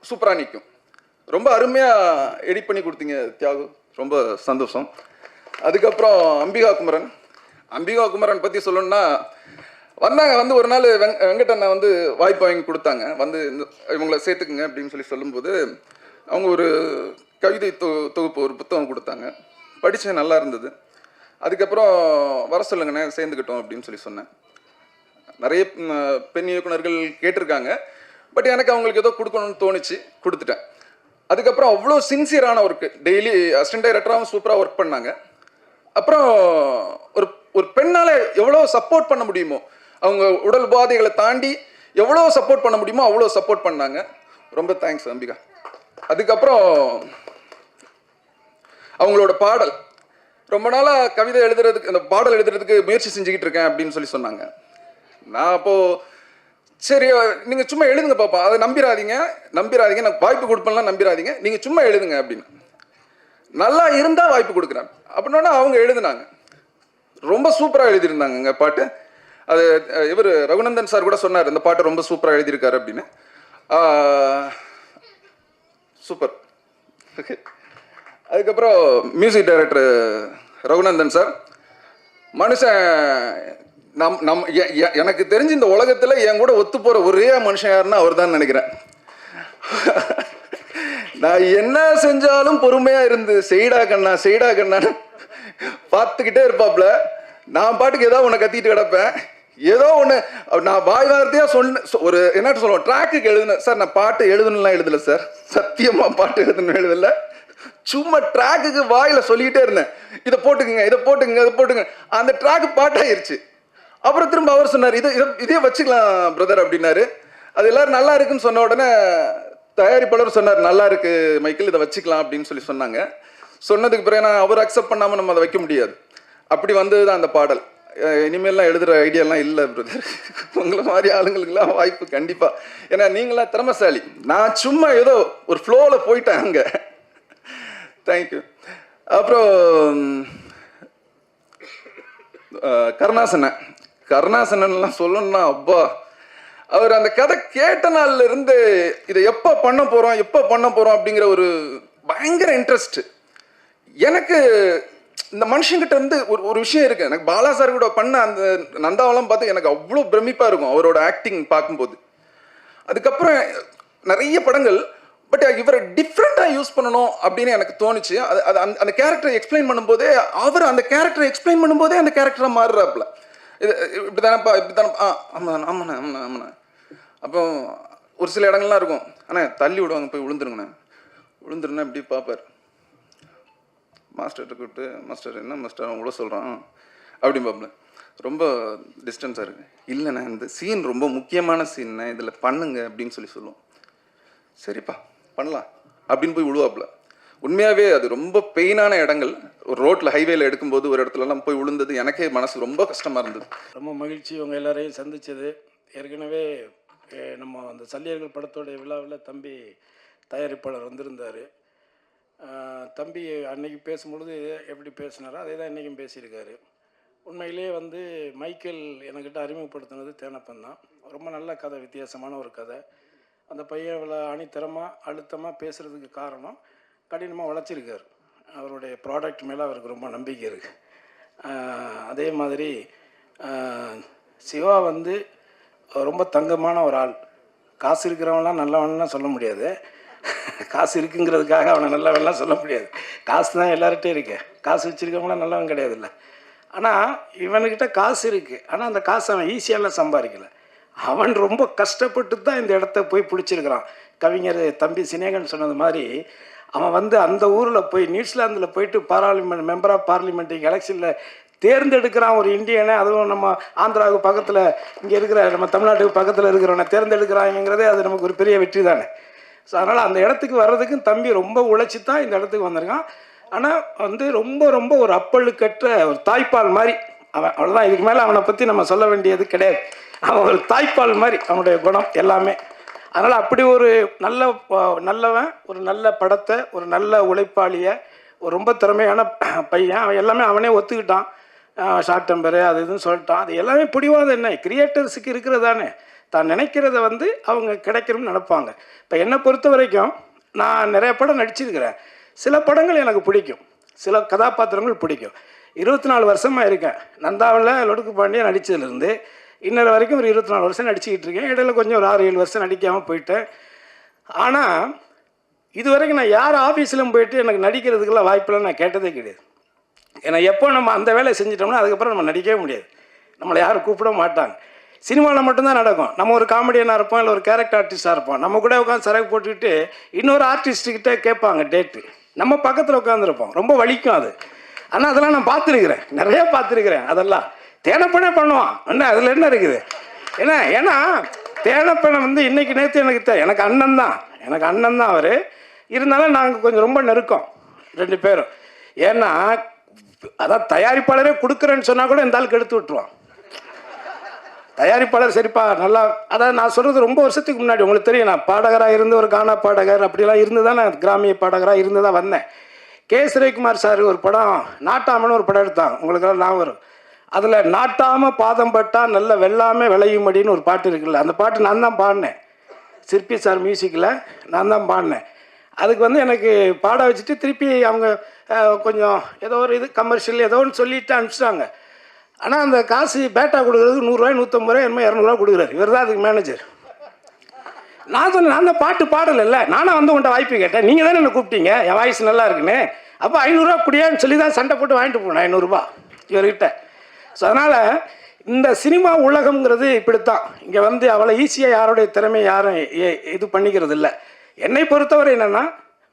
சூப்பராக நிற்கும். ரொம்ப அருமையாக எடிட் பண்ணி கொடுத்தீங்க தியாகு, ரொம்ப சந்தோஷம். அதுக்கப்புறம் அம்பிகா குமரன் பற்றி சொல்லணும்னா வந்தாங்க. வந்து ஒரு நாள் வெங்கடண்ணா வந்து வாய்ப்பு வாங்கி கொடுத்தாங்க, வந்து இவங்களை சேர்த்துக்குங்க அப்படின்னு சொல்லும்போது அவங்க ஒரு கவிதை தொகுப்பு ஒரு புத்தகம் கொடுத்தாங்க. படித்தேன், நல்லா இருந்தது. அதுக்கப்புறம் வர சொல்லுங்கண்ணே சேர்ந்துக்கிட்டோம் அப்படின்னு சொன்னேன். நிறைய பெண் இயக்குனர்கள் கேட்டிருக்காங்க, பட் எனக்கு அவங்களுக்கு ஏதோ கொடுக்கணும்னு தோணுச்சு, கொடுத்துட்டேன். அதுக்கப்புறம் அவ்வளோ சின்சியரான ஒர்க்கு, டெய்லி அசிஸ்டன்ட் டைரக்டராகவும் சூப்பராக ஒர்க் பண்ணாங்க. அப்புறம் ஒரு பெண்ணால் எவ்வளோ சப்போர்ட் பண்ண முடியுமோ, அவங்க உடல் உபாதைகளை தாண்டி எவ்வளோ சப்போர்ட் பண்ண முடியுமோ அவ்வளோ சப்போர்ட் பண்ணாங்க. ரொம்ப தேங்க்ஸ் அம்பிகா. அதுக்கப்புறம் அவங்களோட பாடல், ரொம்ப நாளாக கவிதை எழுதுறதுக்கு, அந்த பாடல் எழுதுறதுக்கு முயற்சி செஞ்சுக்கிட்டு இருக்கேன் அப்படின்னு சொன்னாங்க. நான் அப்போது சரி நீங்கள் சும்மா எழுதுங்க பாப்பா, அதை நம்பிடாதீங்க, நான் வாய்ப்பு கொடுப்பேன்லாம் நம்பிடாதீங்க, நீங்கள் சும்மா எழுதுங்க அப்படின்னு. நல்லா இருந்தால் வாய்ப்பு கொடுக்குறேன் அப்படின்னா அவங்க எழுதுனாங்க. ரொம்ப சூப்பராக எழுதியிருந்தாங்க பாட்டு. அது இவர் ரகுநந்தன் சார் கூட சொன்னார், இந்த பாட்டை ரொம்ப சூப்பராக எழுதியிருக்காரு அப்படின்னு. சூப்பர். அதுக்கப்புறம் மியூசிக் டைரக்டர் ரகுநந்தன் சார், மனுஷன் எனக்கு தெரிஞ்சு இந்த உலகத்தில் என் கூட ஒத்து போகிற ஒரே மனுஷன் யாருன்னா அவர் தான் நினைக்கிறேன். நான் என்ன செஞ்சாலும் பொறுமையாக இருந்து செய்டா கண்ணான்னு பார்த்துக்கிட்டே இருப்பாப்புல. நான் பாட்டுக்கு ஏதோ ஒன்று கத்திட்டு கிடப்பேன், ஏதோ ஒன்று நான் வாய் வார்த்தையாக ஒரு என்ன சொல்லுவேன், ட்ராக்குக்கு எழுதுனேன் சார், நான் பாட்டு எழுதணும்லாம் எழுதலை சார், சத்தியமாக பாட்டு எழுதணும் எழுதலை, சும்மா ட்ராக்குக்கு வாயில் சொல்லிக்கிட்டே இருந்தேன், இதை போட்டுக்குங்க. அந்த ட்ராக்கு பாட்டாயிருச்சு. அப்புறம் திரும்ப அவர் சொன்னார், இதே வச்சுக்கலாம் பிரதர் அப்படின்னாரு. அது எல்லாரும் நல்லா இருக்குன்னு சொன்ன உடனே தயாரிப்பாளர் சொன்னார், நல்லா இருக்கு மைக்கேல், இதை வச்சுக்கலாம் அப்படின்னு சொன்னாங்க. சொன்னதுக்கு பிறகு நான் அவர் அக்செப்ட் பண்ணாமல் நம்ம அதை வைக்க முடியாது. அப்படி வந்தது தான் அந்த பாடல். இனிமேல்லாம் எழுதுகிற ஐடியாலாம் இல்லை பிரதர், உங்களை மாதிரி ஆளுங்களுக்கெல்லாம் வாய்ப்பு கண்டிப்பாக. ஏன்னா நீங்களாம் திறமைசாலி, நான் சும்மா ஏதோ ஒரு ஃப்ளோவில் போயிட்டேன் அங்கே. தேங்க்யூ. அப்புறம் கருணாசனன்லாம் சொல்லணும்னா அப்பா, அவர் அந்த கதை கேட்ட நாள்ல இருந்து இதை எப்போ பண்ண போகிறோம் அப்படிங்கிற ஒரு பயங்கர இன்ட்ரெஸ்ட். எனக்கு இந்த மனுஷங்கிட்ட இருந்து ஒரு விஷயம் இருக்குது. எனக்கு பாலா சார் கூட பண்ண அந்த நந்தாவெல்லாம் பார்த்து எனக்கு அவ்வளோ பிரமிப்பாக இருக்கும் அவரோட ஆக்டிங் பார்க்கும்போது. அதுக்கப்புறம் நிறைய படங்கள், பட் இவரை டிஃப்ரெண்ட்டாக யூஸ் பண்ணணும் அப்படின்னு எனக்கு தோணுச்சு. அது அந்த கேரக்டரை எக்ஸ்பிளைன் பண்ணும்போதே அந்த கேரக்டராக மாறுறாப்புல. இப்படி தானப்பா ஆமாண்ணா. அப்போ ஒரு சில இடங்கள்லாம் இருக்கும், அண்ணா தள்ளி விடுவாங்க, போய் விழுந்துருன்னா இப்படி பார்ப்பார். மாஸ்டர்கிட்ட கூப்பிட்டு, மாஸ்டர் என்ன மாஸ்டர் அவன் கூட சொல்கிறான் அப்படின்னு பார்ப்பல. ரொம்ப டிஸ்டன்ஸாக இருக்குது. இல்லைண்ணா இந்த சீன் ரொம்ப முக்கியமான சீன்ண்ணே, இதில் பண்ணுங்க அப்படின்னு சொல்லுவோம். சரிப்பா பண்ணலாம் அப்படின்னு போய் விழுவாப்புல. உண்மையாகவே அது ரொம்ப பெயினான இடங்கள். ஒரு ரோட்டில் ஹைவேல எடுக்கும்போது ஒரு இடத்துலலாம் போய் விழுந்தது எனக்கே மனசு ரொம்ப கஷ்டமாக இருந்தது. ரொம்ப மகிழ்ச்சி உங்கள் எல்லாரையும் சந்தித்தது. ஏற்கனவே நம்ம அந்த சல்லியர்கள் படத்தோடைய விழாவில் தம்பி தயாரிப்பாளர் வந்திருந்தார். தம்பி அன்னைக்கு பேசும்பொழுது எப்படி பேசினாரோ அதே தான் இன்றைக்கும் பேசியிருக்காரு. உண்மையிலே வந்து மைக்கேல் என்கிட்ட அறிமுகப்படுத்தினது தேனப்பன் தான். ரொம்ப நல்ல கதை, வித்தியாசமான ஒரு கதை. அந்த பையன் இவ்வளோ அணித்தரமாக அழுத்தமாக பேசுகிறதுக்கு காரணம் கடினமாக உழைச்சிருக்கார். அவருடைய ப்ராடக்ட் மேலே அவருக்கு ரொம்ப நம்பிக்கை இருக்குது. அதே மாதிரி சிவா வந்து ரொம்ப தங்கமான ஒரு ஆள். காசு இருக்கிறவன்லாம் நல்லவன்லாம் சொல்ல முடியாது. காசு இருக்குங்கிறதுக்காக அவனை நல்லவன்லாம் சொல்ல முடியாது. காசு தான் எல்லார்கிட்டையும் இருக்கு. காசு வச்சுருக்கவங்களாம் நல்லவன் கிடையாது இல்லை. ஆனால் இவனுக்கிட்ட காசு இருக்குது. ஆனால் அந்த காசு அவன் ஈஸியாலாம் சம்பாதிக்கலை. அவன் ரொம்ப கஷ்டப்பட்டு தான் இந்த இடத்த போய் பிடிச்சிருக்கிறான். கவிஞர் தம்பி சினேகன் சொன்னது மாதிரி அவன் வந்து அந்த ஊரில் போய் நியூசிலாந்தில் போயிட்டு பார்லிமெண்ட் மெம்பர் ஆஃப் பார்லிமெண்ட் எலெக்ஷனில் தேர்ந்தெடுக்கிறான் ஒரு இந்தியனை. அதுவும் நம்ம ஆந்திராவுக்கு பக்கத்தில் இங்கே இருக்கிற நம்ம தமிழ்நாட்டுக்கு பக்கத்தில் இருக்கிறவனை தேர்ந்தெடுக்கிறாங்கிறதே அது நமக்கு ஒரு பெரிய வெற்றி தானே. ஸோ அதனால் அந்த இடத்துக்கு வர்றதுக்கும் தம்பி ரொம்ப உழைச்சி தான் இந்த இடத்துக்கு வந்திருக்கான். ஆனால் வந்து ரொம்ப ரொம்ப ஒரு அப்பழுக்கற்ற ஒரு தாய்ப்பால் மாதிரி அவன். அவ்வளோதான், இதுக்கு மேலே அவனை பற்றி நம்ம சொல்ல வேண்டியது கிடையாது. அவன் ஒரு தாய்ப்பால் மாதிரி அவனுடைய குணம் எல்லாமே. அதனால் அப்படி ஒரு நல்லவன், ஒரு நல்ல படத்தை, ஒரு நல்ல உழைப்பாளியை, ஒரு ரொம்ப திறமையான பையன். அவன் எல்லாமே அவனே ஒத்துக்கிட்டான். ஷார்ட் டெம்பரு அது இதுன்னு சொல்லிட்டான். அது எல்லாமே பிடிவாதம் என்ன கிரியேட்டர்ஸுக்கு இருக்கிறதானே. தான் நினைக்கிறத வந்து அவங்க கிடைக்கணும்னு நினைப்பாங்க. இப்போ என்னை பொறுத்த வரைக்கும் நான் நிறைய படம் நடிச்சிருக்கிறேன். சில படங்கள் எனக்கு பிடிக்கும், சில கதாபாத்திரங்கள் பிடிக்கும். 24 வருஷமாக இருக்கேன். நந்தாவில் லொடுக்கு பாண்டியா நடித்ததுலேருந்து இன்னொரு வரைக்கும் ஒரு 24 வருஷம் நடிச்சுக்கிட்டு இருக்கேன். இடையில கொஞ்சம் ஒரு 6-7 வருஷம் நடிக்காமல் போயிட்டேன். ஆனால் இது வரைக்கும் நான் யார் ஆஃபீஸிலும் போயிட்டு எனக்கு நடிக்கிறதுக்கெல்லாம் வாய்ப்பெல்லாம் நான் கேட்டதே கிடையாது. ஏன்னா எப்போ நம்ம அந்த வேலையை செஞ்சிட்டோம்னா அதுக்கப்புறம் நம்ம நடிக்கவே முடியாது. நம்மளை யாரும் கூப்பிட மாட்டாங்க. சினிமாவில் மட்டும்தான் நடக்கும். நம்ம ஒரு காமெடியனாக இருப்போம், இல்லை ஒரு கேரக்டர் ஆர்டிஸ்டாக இருப்போம். நம்ம கூட உட்காந்து சரக்கு போட்டுக்கிட்டு இன்னொரு ஆர்டிஸ்ட்டுக்கிட்ட கேட்பாங்க டேட்டு. நம்ம பக்கத்தில் உட்காந்துருப்போம். ரொம்ப வலிக்கும் அது. ஆனால் அதெல்லாம் நான் பார்த்துருக்குறேன், நிறையா பார்த்துருக்குறேன். அதெல்லாம் தேனப்பனே பண்ணுவான். என்ன அதில் என்ன இருக்குது? ஏன்னா தேனப்பனை வந்து இன்றைக்கி நேற்று எனக்கு அண்ணன் தான் அவர். இருந்தாலும் நாங்கள் கொஞ்சம் ரொம்ப நெருக்கம் 2 பேரும். ஏன்னா அதான் தயாரிப்பாளரே கொடுக்குறேன்னு சொன்னால் கூட இந்த ஆளுக்கு எடுத்து விட்டுருவான். தயாரிப்பாளர் சரிப்பா நல்லா, அதாவது நான் சொல்கிறது ரொம்ப வருஷத்துக்கு முன்னாடி உங்களுக்கு தெரியும். நான் பாடகராக இருந்து ஒரு கானா பாடகர் அப்படிலாம் இருந்து தான் நான் கிராமிய பாடகராக இருந்து தான் வந்தேன். கே. சுரேகுமார் சார் ஒரு படம் நாட்டாமன்னு ஒரு படம் எடுத்தாங்க, உங்களுக்கெல்லாம் நான் வரும். அதில் நாட்டாமல் பாதம் பட்டா நல்ல வெள்ளாமே விளையும்படின்னு ஒரு பாட்டு இருக்குல்ல, அந்த பாட்டு நான் தான் பாடினேன். சிற்பி சார் மியூசிக்கில் நான் தான் பாடினேன். அதுக்கு வந்து எனக்கு பாட வச்சுட்டு திருப்பி அவங்க கொஞ்சம் ஏதோ ஒரு இது கமர்ஷியல் ஏதோ ஒன்று சொல்லிட்டு அனுப்பிச்சிட்டாங்க. ஆனால் அந்த காசு பேட்டா கொடுக்குறதுக்கு 100 ரூபாய் 150 ரூபாய் என்னமோ 200 ரூபா கொடுக்குறாரு. இவர் தான் அதுக்கு மேனேஜர். நான் சொன்னேன், நான் அந்த பாட்டு பாடலைல்ல, நானும் வந்து உன்ட்ட வாய்ப்பு கேட்டேன். நீங்கள் தானே என்னை கூப்பிட்டீங்க, என் வாய்ஸ் நல்லா இருக்குன்னு. அப்போ 500 ரூபா குடியான்னு சொல்லி தான் சண்டை போட்டு வாங்கிட்டு போனேன் 500 ரூபா இவர்கிட்ட. ஸோ அதனால் இந்த சினிமா உலகம்ங்கிறது இப்படித்தான். இங்கே வந்து அவ்வளோ ஈஸியாக யாருடைய திறமையை யாரும் இது பண்ணிக்கிறது இல்லை. என்னை பொறுத்தவரை என்னென்னா,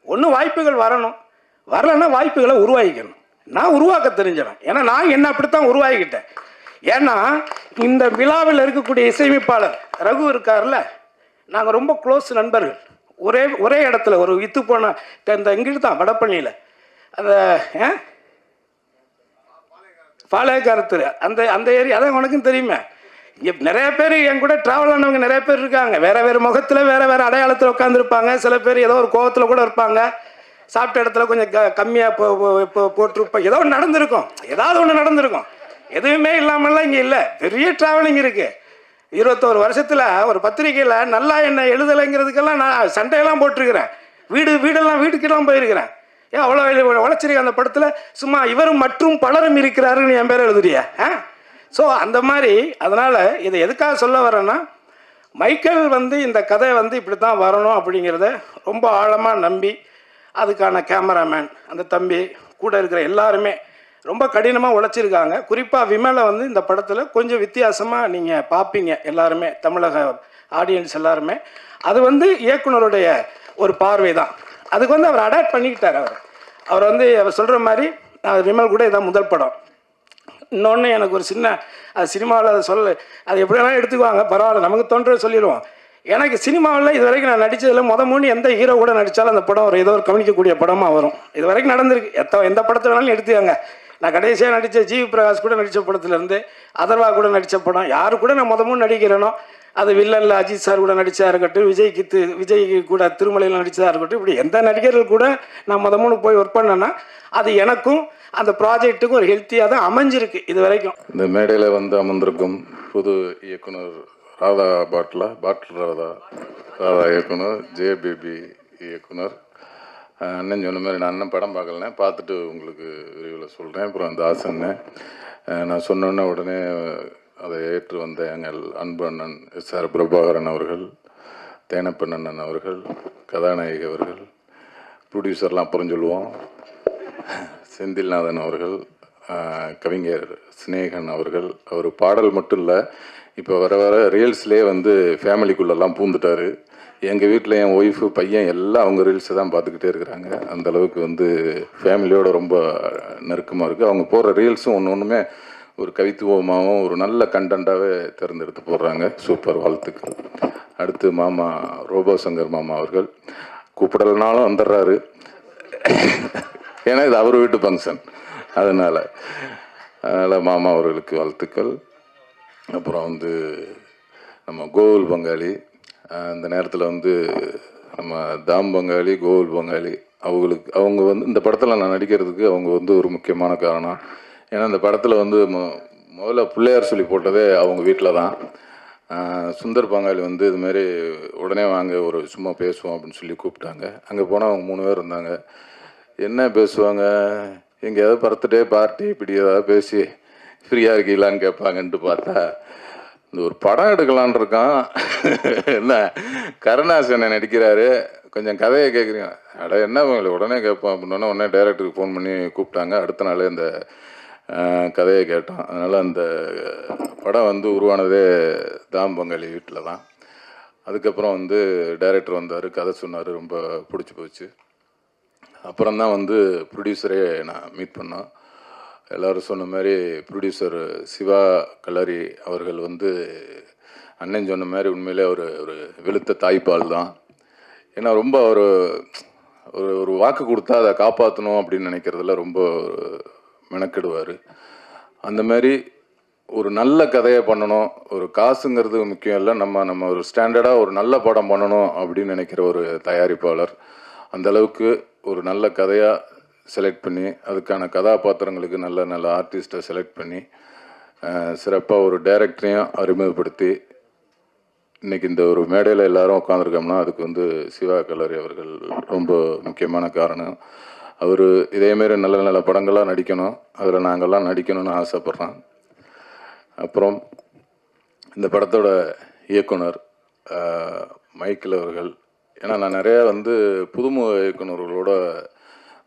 ஒன்று வாய்ப்புகள் வரணும், வரலைன்னா வாய்ப்புகளை உருவாக்கிக்கணும். நான் உருவாக்க தெரிஞ்சவன். ஏன்னா நான் என்ன அப்படித்தான் உருவாக்கிட்டேன். ஏன்னா இந்த விழாவில் இருக்கக்கூடிய இசையமைப்பாளர் ரகு இருக்கார்ல, நாங்கள் ரொம்ப க்ளோஸ் நண்பர்கள். ஒரே இடத்துல ஒரு வித்து போன இந்த இங்கிட்டு தான் வடப்பள்ளியில் அந்த பாளையக்காரத்தில் அந்த ஏரியா அதான் உனக்கும் தெரியுமே. இங்கே நிறைய பேர் என் கூட ட்ராவல் ஆனவங்க நிறைய பேர் இருக்காங்க. வேறு முகத்தில் வேறு அடையாளத்தில் உட்காந்துருப்பாங்க. சில பேர் ஏதோ ஒரு கோவத்தில் கூட இருப்பாங்க. சாப்பிட்ட இடத்துல கொஞ்சம் கம்மியாக போட்டிருப்போம். ஏதோ ஒன்று நடந்திருக்கும், ஏதாவது ஒன்று நடந்திருக்கும். எதுவுமே இல்லாமல்லாம் இங்கே இல்லை. பெரிய ட்ராவலிங் இருக்குது. 21 வருஷத்தில் ஒரு பத்திரிக்கையில் நல்லா என்ன எழுதலைங்கிறதுக்கெல்லாம் நான் சண்டையெல்லாம் போட்டிருக்கிறேன். வீட்டுக்கெல்லாம் போயிருக்கிறேன். ஏன் அவ்வளோ உழைச்சிருக்கேன் அந்த படத்தில். சும்மா இவரும் மற்றும் பலரும் இருக்கிறாருன்னு என் பேர் எழுதுறியா? ஸோ அந்த மாதிரி. அதனால் இதை எதுக்காக சொல்ல வரேன்னா, மைக்கேல் வந்து இந்த கதை வந்து இப்படி தான் வரணும் அப்படிங்கிறத ரொம்ப ஆழமாக நம்பி அதுக்கான கேமராமேன் அந்த தம்பி கூட இருக்கிற எல்லாருமே ரொம்ப கடினமாக உழைச்சிருக்காங்க. குறிப்பாக விமலை வந்து இந்த படத்தில் கொஞ்சம் வித்தியாசமாக நீங்கள் பார்ப்பீங்க எல்லாருமே, தமிழக ஆடியன்ஸ் எல்லாருமே. அது வந்து இயக்குனருடைய ஒரு பார்வை தான். அதுக்கு வந்து அவர் அடாப்ட் பண்ணிக்கிட்டார். அவர் வந்து அவர் சொல்கிற மாதிரி விமல் கூட இதான் முதல் படம். இன்னொன்று எனக்கு ஒரு சின்ன அது சினிமாவில் அதை அது எப்படி வேணாலும் எடுத்துக்குவாங்க, பரவாயில்ல, நமக்கு தோன்றது சொல்லிடுவோம். எனக்கு சினிமாவில் இது வரைக்கும் நான் நடித்ததில் மூணு எந்த ஹீரோ கூட நடித்தாலும் அந்த படம் ஏதோ ஒரு கவனிக்கக்கூடிய படமாக வரும். இது வரைக்கும் நடந்திருக்கு. எந்த படத்தை வேணாலும் எடுத்துக்காங்க. நான் கடைசியாக நடித்த ஜிவி பிரகாஷ் கூட நடித்த படத்துலேருந்து அதர்வா கூட நடித்த படம், யாரு கூட நான் மூணு நடிக்கிறேனோ அது வில்லனில் அஜித் சார் கூட நடித்தா இருக்கட்டும், விஜய் கூட திருமலையில் நடித்ததாக இருக்கட்டும், இப்படி எந்த நடிகர்கள் கூட நான் மூணு போய் ஒர்க் பண்ணேன்னா அது எனக்கும் அந்த ப்ராஜெக்ட்டுக்கும் ஒரு ஹெல்த்தியாக தான் அமைஞ்சிருக்கு இது வரைக்கும். இந்த மேடையில் வந்து அமர்ந்திருக்கும் புது இயக்குனர் ராதா பாட்டில் ராதா இயக்குனர், ஜேபிபி இயக்குனர், அண்ணன் சொன்ன மாதிரி நான் அண்ணன் படம் பார்க்கலனே, பார்த்துட்டு உங்களுக்கு விரிவில் சொல்கிறேன். அப்புறம் அந்த ஆசன்னு நான் சொன்னோன்னே உடனே அதை ஏற்று வந்த எங்கள் அன்பு அண்ணன் SR பிரபாகரன் அவர்கள், தேனப்பன் அண்ணன் அவர்கள், கதாநாயகி அவர்கள், ப்ரொடியூசர்லாம் அப்புறம் சொல்லுவோம், செந்தில்நாதன் அவர்கள், கவிஞர் சினேகன் அவர்கள். அவர் பாடல் மட்டும் இல்லை, இப்போ வர வர ரீல்ஸ்லேயே வந்து ஃபேமிலிக்குள்ளெல்லாம் பூந்துட்டார். எங்கள் வீட்டில் என் ஒய்ஃபு பையன் எல்லாம் அவங்க ரீல்ஸை தான் பார்த்துக்கிட்டே இருக்கிறாங்க. அந்தளவுக்கு வந்து ஃபேமிலியோடு ரொம்ப நெருக்கமாக இருக்குது. அவங்க போடுற ரீல்ஸும் ஒன்றுமே ஒரு கவித்துவமாகவும் ஒரு நல்ல கண்டென்ட்டாகவே தேர்ந்தெடுத்து போடுறாங்க. சூப்பர், வாழ்த்துக்கள். அடுத்து மாமா ரோபோ சங்கர் மாமா அவர்கள் கூப்பிடலனாலும் வந்துடுறாரு, ஏன்னா இது அவர் வீட்டு ஃபங்க்ஷன், அதனால் மாமா அவர்களுக்கு வாழ்த்துக்கள். அப்புறம் வந்து நம்ம கோகுல் பங்காளி, இந்த நேரத்தில் வந்து நம்ம தாம் பங்காளி, கோகுல் பங்காளி அவங்க வந்து இந்த படத்தில் நான் நடிக்கிறதுக்கு அவங்க வந்து ஒரு முக்கியமான காரணம். ஏன்னா இந்த படத்தில் வந்து முதல்ல பிள்ளையார் சொல்லி போட்டதே அவங்க வீட்டில் தான். சுந்தர் பங்காளி வந்து இதுமாரி உடனே வாங்க ஒரு சும்மா பேசுவோம் அப்படின்னு சொல்லி கூப்பிட்டாங்க. அங்கே போனால் அவங்க 3 பேர் இருந்தாங்க. என்ன பேசுவாங்க, எங்கேயாவது பர்த்டே பார்ட்டி இப்படி ஏதாவது பேசி ஃப்ரீயாக இருக்கீங்களான்னு கேட்பாங்கன்ட்டு பார்த்தா இந்த ஒரு படம் எடுக்கலான் இருக்கான். என்ன கருணாசனை நடிக்கிறாரு, கொஞ்சம் கதையை கேட்குறீங்க, அட என்ன உடனே கேட்போம் அப்படின்னா உடனே டைரக்டருக்கு ஃபோன் பண்ணி கூப்பிட்டாங்க. அடுத்த நாளே இந்த கதையை கேட்டோம். அதனால் அந்த படம் வந்து உருவானதே தாம் பங்காளி வீட்டில் தான். அதுக்கப்புறம் வந்து டைரக்டர் வந்தார், கதை சொன்னார், ரொம்ப பிடிச்சி போச்சு. அப்புறம்தான் வந்து ப்ரொடியூசரே நான் மீட் பண்ணோம். எல்லோரும் சொன்ன மாதிரி ப்ரொடியூசர் சிவா கலரி அவர்கள் வந்து அண்ணன் சொன்ன மாதிரி உண்மையிலே ஒரு வெளுத்த தாய்ப்பால் தான். ஏன்னா ரொம்ப ஒரு ஒரு வாக்கு கொடுத்தா அதை காப்பாற்றணும் அப்படின்னு நினைக்கிறதுல ரொம்ப மெனக்கெடுவார். அந்த மாதிரி ஒரு நல்ல கதையை பண்ணணும், ஒரு காசுங்கிறது முக்கியம் இல்லை, நம்ம ஒரு ஸ்டாண்டர்டாக ஒரு நல்ல படம் பண்ணணும் அப்படின்னு நினைக்கிற ஒரு தயாரிப்பாளர். அந்தளவுக்கு ஒரு நல்ல கதையாக செலக்ட் பண்ணி அதுக்கான கதாபாத்திரங்களுக்கு நல்ல நல்ல ஆர்டிஸ்ட்டை செலக்ட் பண்ணி சிறப்பாக ஒரு டைரக்டரையும் அறிமுகப்படுத்தி இன்றைக்கி இந்த ஒரு மேடையில் எல்லாரும் உட்காந்துருக்கோம்னா அதுக்கு வந்து சிவா கலரி அவர்கள் ரொம்ப முக்கியமான காரணம். அவர் இதேமாரி நல்ல நல்ல படங்கள்லாம் நடிக்கணும், அதில் நாங்கள்லாம் நடிக்கணும்னு ஆசைப்பட்றோம். அப்புறம் இந்த படத்தோட இயக்குனர் மைக்கேல் அவர்கள், ஏன்னா நான் நிறையா வந்து புதுமுக இயக்குநர்களோட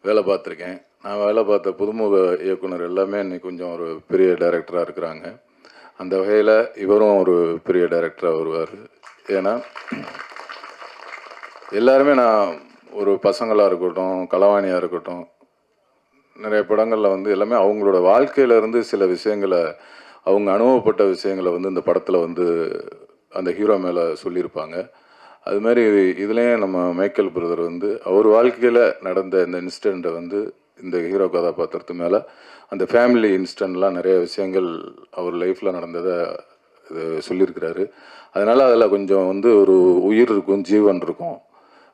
வேலை பார்த்துருக்கேன். நான் வேலை பார்த்த புதுமுக இயக்குனர் எல்லாமே இன்றைக்கி கொஞ்சம் ஒரு பெரிய டைரக்டராக இருக்கிறாங்க. அந்த வகையில் இவரும் ஒரு பெரிய டைரக்டராக வருவார். ஏன்னா எல்லாருமே நான் ஒரு பசங்களாக இருக்கட்டும், களவாணியாக இருக்கட்டும், நிறைய படங்களில் வந்து எல்லாமே அவங்களோட வாழ்க்கையிலேருந்து சில விஷயங்களை, அவங்க அனுபவப்பட்ட விஷயங்களை வந்து இந்த படத்தில் வந்து அந்த ஹீரோ மேலே சொல்லியிருப்பாங்க. அது மாதிரி இதுலேயும் நம்ம மைக்கேல் பிரதர் வந்து அவர் வாழ்க்கையில் நடந்த இந்த இன்சிடெண்ட்டை வந்து இந்த ஹீரோ கதாபாத்திரத்து மேலே அந்த ஃபேமிலி இன்சிடெண்ட்லாம் நிறைய விஷயங்கள் அவர் லைஃப்பில் நடந்ததை இது சொல்லியிருக்கிறாரு. அதனால் அதில் கொஞ்சம் வந்து ஒரு உயிர் இருக்கும், ஜீவன் இருக்கும்,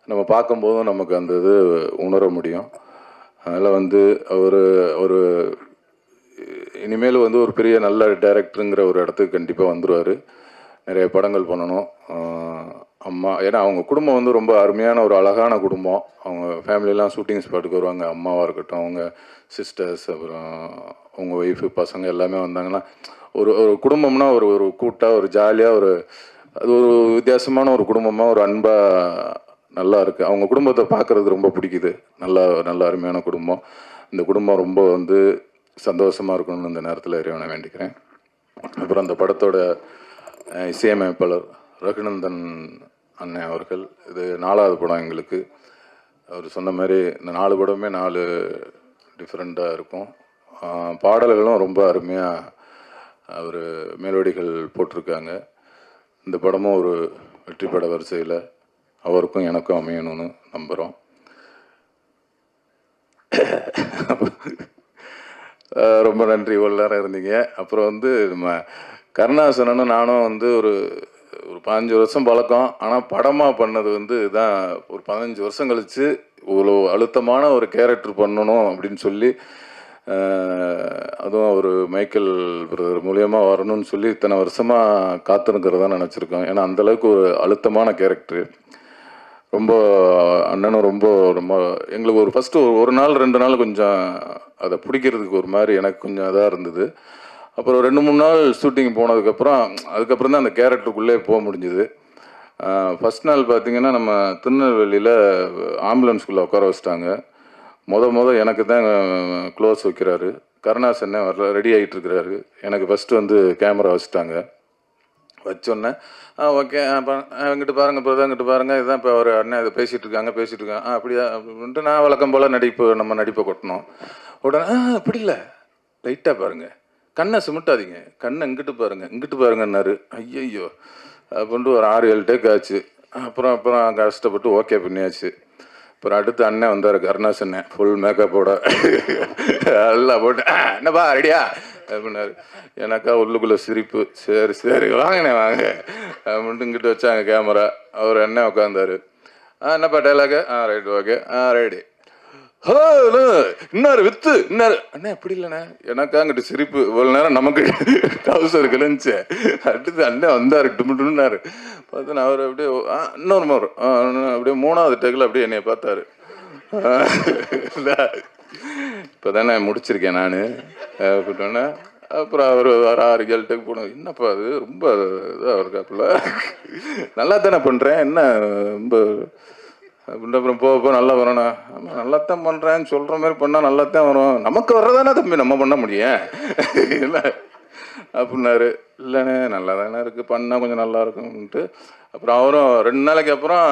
நம்ம பார்க்கும்போதும் நமக்கு அந்த இது உணர முடியும். அதனால் வந்து அவர் இனிமேல் வந்து ஒரு பெரிய நல்ல டைரக்டருங்கிற ஒரு இடத்துக்கு கண்டிப்பாக வந்துடுவார். நிறைய படங்கள் பண்ணணும். அம்மா, ஏன்னா அவங்க குடும்பம் வந்து ரொம்ப அருமையான ஒரு அழகான குடும்பம். அவங்க ஃபேமிலியெலாம் ஷூட்டிங் ஸ்பாட்டுக்கு வருவாங்க. அம்மாவாக இருக்கட்டும், அவங்க சிஸ்டர்ஸ், அப்புறம் அவங்க ஒய்ஃபு, பசங்க எல்லாமே வந்தாங்கன்னா ஒரு குடும்பம்னா ஒரு கூட்டாக ஒரு ஜாலியாக அது ஒரு வித்தியாசமான ஒரு குடும்பமாக ஒரு அன்பாக நல்லா இருக்குது. அவங்க குடும்பத்தை பார்க்குறதுக்கு ரொம்ப பிடிக்குது. நல்ல அருமையான குடும்பம். இந்த குடும்பம் ரொம்ப வந்து சந்தோஷமாக இருக்கணும்னு இந்த நேரத்தில் இறைவனை வேண்டிக்கிறேன். அப்புறம் அந்த படத்தோட இசையமைப்பாளர் ரகுநந்தன் அண்ணன் அவர்கள், இது 4வது படம் எங்களுக்கு. அவர் சொன்ன மாதிரி இந்த 4 படமே 4 டிஃப்ரெண்ட்டாக இருக்கும். பாடல்களும் ரொம்ப அருமையாக அவர் மெலோடிகள் போட்டிருக்காங்க. இந்த படமும் ஒரு வெற்றி பட வரிசையில் அவருக்கும் எனக்கும் அமையணும்னு நம்புகிறோம். ரொம்ப நன்றி, இவ்வளோ நேரம் இருந்தீங்க. அப்புறம் வந்து நம்ம கருணாசனனும் நானும் வந்து ஒரு 15 வருஷம் பழக்கம். ஆனால் படமாக பண்ணது வந்து இதான் ஒரு 15 வருஷம் கழித்து இவ்வளோ அழுத்தமான ஒரு கேரக்டர் பண்ணணும் அப்படின்னு சொல்லி அதுவும் ஒரு மைக்கேல் பிரதர் மூலியமாக வரணும்னு சொல்லி இத்தனை வருஷமாக காத்திருக்கிறதா நினச்சிருக்கோம். ஏன்னா அந்தளவுக்கு ஒரு அழுத்தமான கேரக்டரு. ரொம்ப அண்ணனும் ரொம்ப ரொம்ப எங்களுக்கு ஒரு ஃபஸ்ட்டு ஒரு நாள் 2 நாள் கொஞ்சம் அதை பிடிக்கிறதுக்கு ஒரு மாதிரி எனக்கு கொஞ்சம் இதாக இருந்தது. அப்புறம் 2-3 நாள் ஷூட்டிங் போனதுக்கப்புறம் அதுக்கப்புறம் தான் அந்த கேரக்டருக்குள்ளே போக முடிஞ்சுது. ஃபஸ்ட் நாள் பார்த்திங்கன்னா நம்ம திருநெல்வேலியில் ஆம்புலன்ஸ்குள்ளே உட்கார வச்சிட்டாங்க. மொதல் எனக்கு தான் க்ளோஸ் வைக்கிறாரு. கருணாசன்னே வரல, ரெடி ஆகிட்டு இருக்கிறாரு. எனக்கு ஃபஸ்ட்டு வந்து கேமரா வச்சுட்டாங்க. வச்சோன்னே ஓகே இங்கிட்டு பாருங்கள் இப்போ தான் இங்கிட்டு பாருங்கள் இதுதான் இப்போ அவர் அண்ணன் இதை பேசிகிட்டு இருக்காங்க அப்படியா அப்படின்ட்டு நான் வழக்கம் போல் நம்ம நடிப்பை கொட்டணும். உடனே அப்படி இல்லை, லைட்டாக பாருங்கள், கண்ணை சிமிட்டாதீங்க, கண்ணை இங்கிட்டு பாருங்கன்னாரு. ஐயையோ அப்படின்ட்டு ஒரு 6-7 டேக் ஆச்சு. அப்புறம் கஷ்டப்பட்டு ஓகே பண்ணியாச்சு. அப்புறம் அடுத்து அண்ணன் வந்தார், கருணாசண்ணே, ஃபுல் மேக்கப்போட எல்லாம் போட்டு என்னப்பா ரெடியா அப்படின்னாரு. எனக்கா உள்ளுக்குள்ளே சிரிப்பு. சரி வாங்கினே வாங்க அப்படின்ட்டு இங்கிட்டு வச்சாங்க கேமரா. அவர் அண்ணன் உட்காந்தாரு. என்னப்பா dialogue? Right okay ready. Hello இன்னாரு வித்து இன்னாரு அண்ணே அப்படி இல்லைண்ணே. எனக்கா அங்கிட்டு சிரிப்பு. இவ்வளோ நேரம் நமக்கு டவுசர் கிழிஞ்சு. அடுத்து அண்ணன் வந்தார், டும்னாரு. பார்த்தா அவர் அப்படியே இன்னொரு அப்படியே 3வது டேக்கில் அப்படியே என்னைய பார்த்தாரு. இப்போ தானே முடிச்சிருக்கேன் நான் அப்படின்னோடனே அப்புறம் அவர் வர 6-7 டேக் போனோம். என்னப்பா அது ரொம்ப இதாக இருக்காப்புல, நல்லா தானே பண்ணுறேன் என்ன ரொம்ப அப்படின்ட்டு. அப்புறம் போக நல்லா வரணும். ஆமாம் நல்லாத்தான் பண்ணுறேன்னு சொல்கிற மாதிரி பண்ணால் நல்லாத்தான் வரும், நமக்கு வர்றதானே தம்பி நம்ம பண்ண முடியும் இல்லை அப்படின்னாரு. இல்லைண்ணே நல்லா தானே இருக்குது, பண்ணால் கொஞ்சம் நல்லா இருக்கும்ன்ட்டு. அப்புறம் அவரும் 2 நாளைக்கு அப்புறம்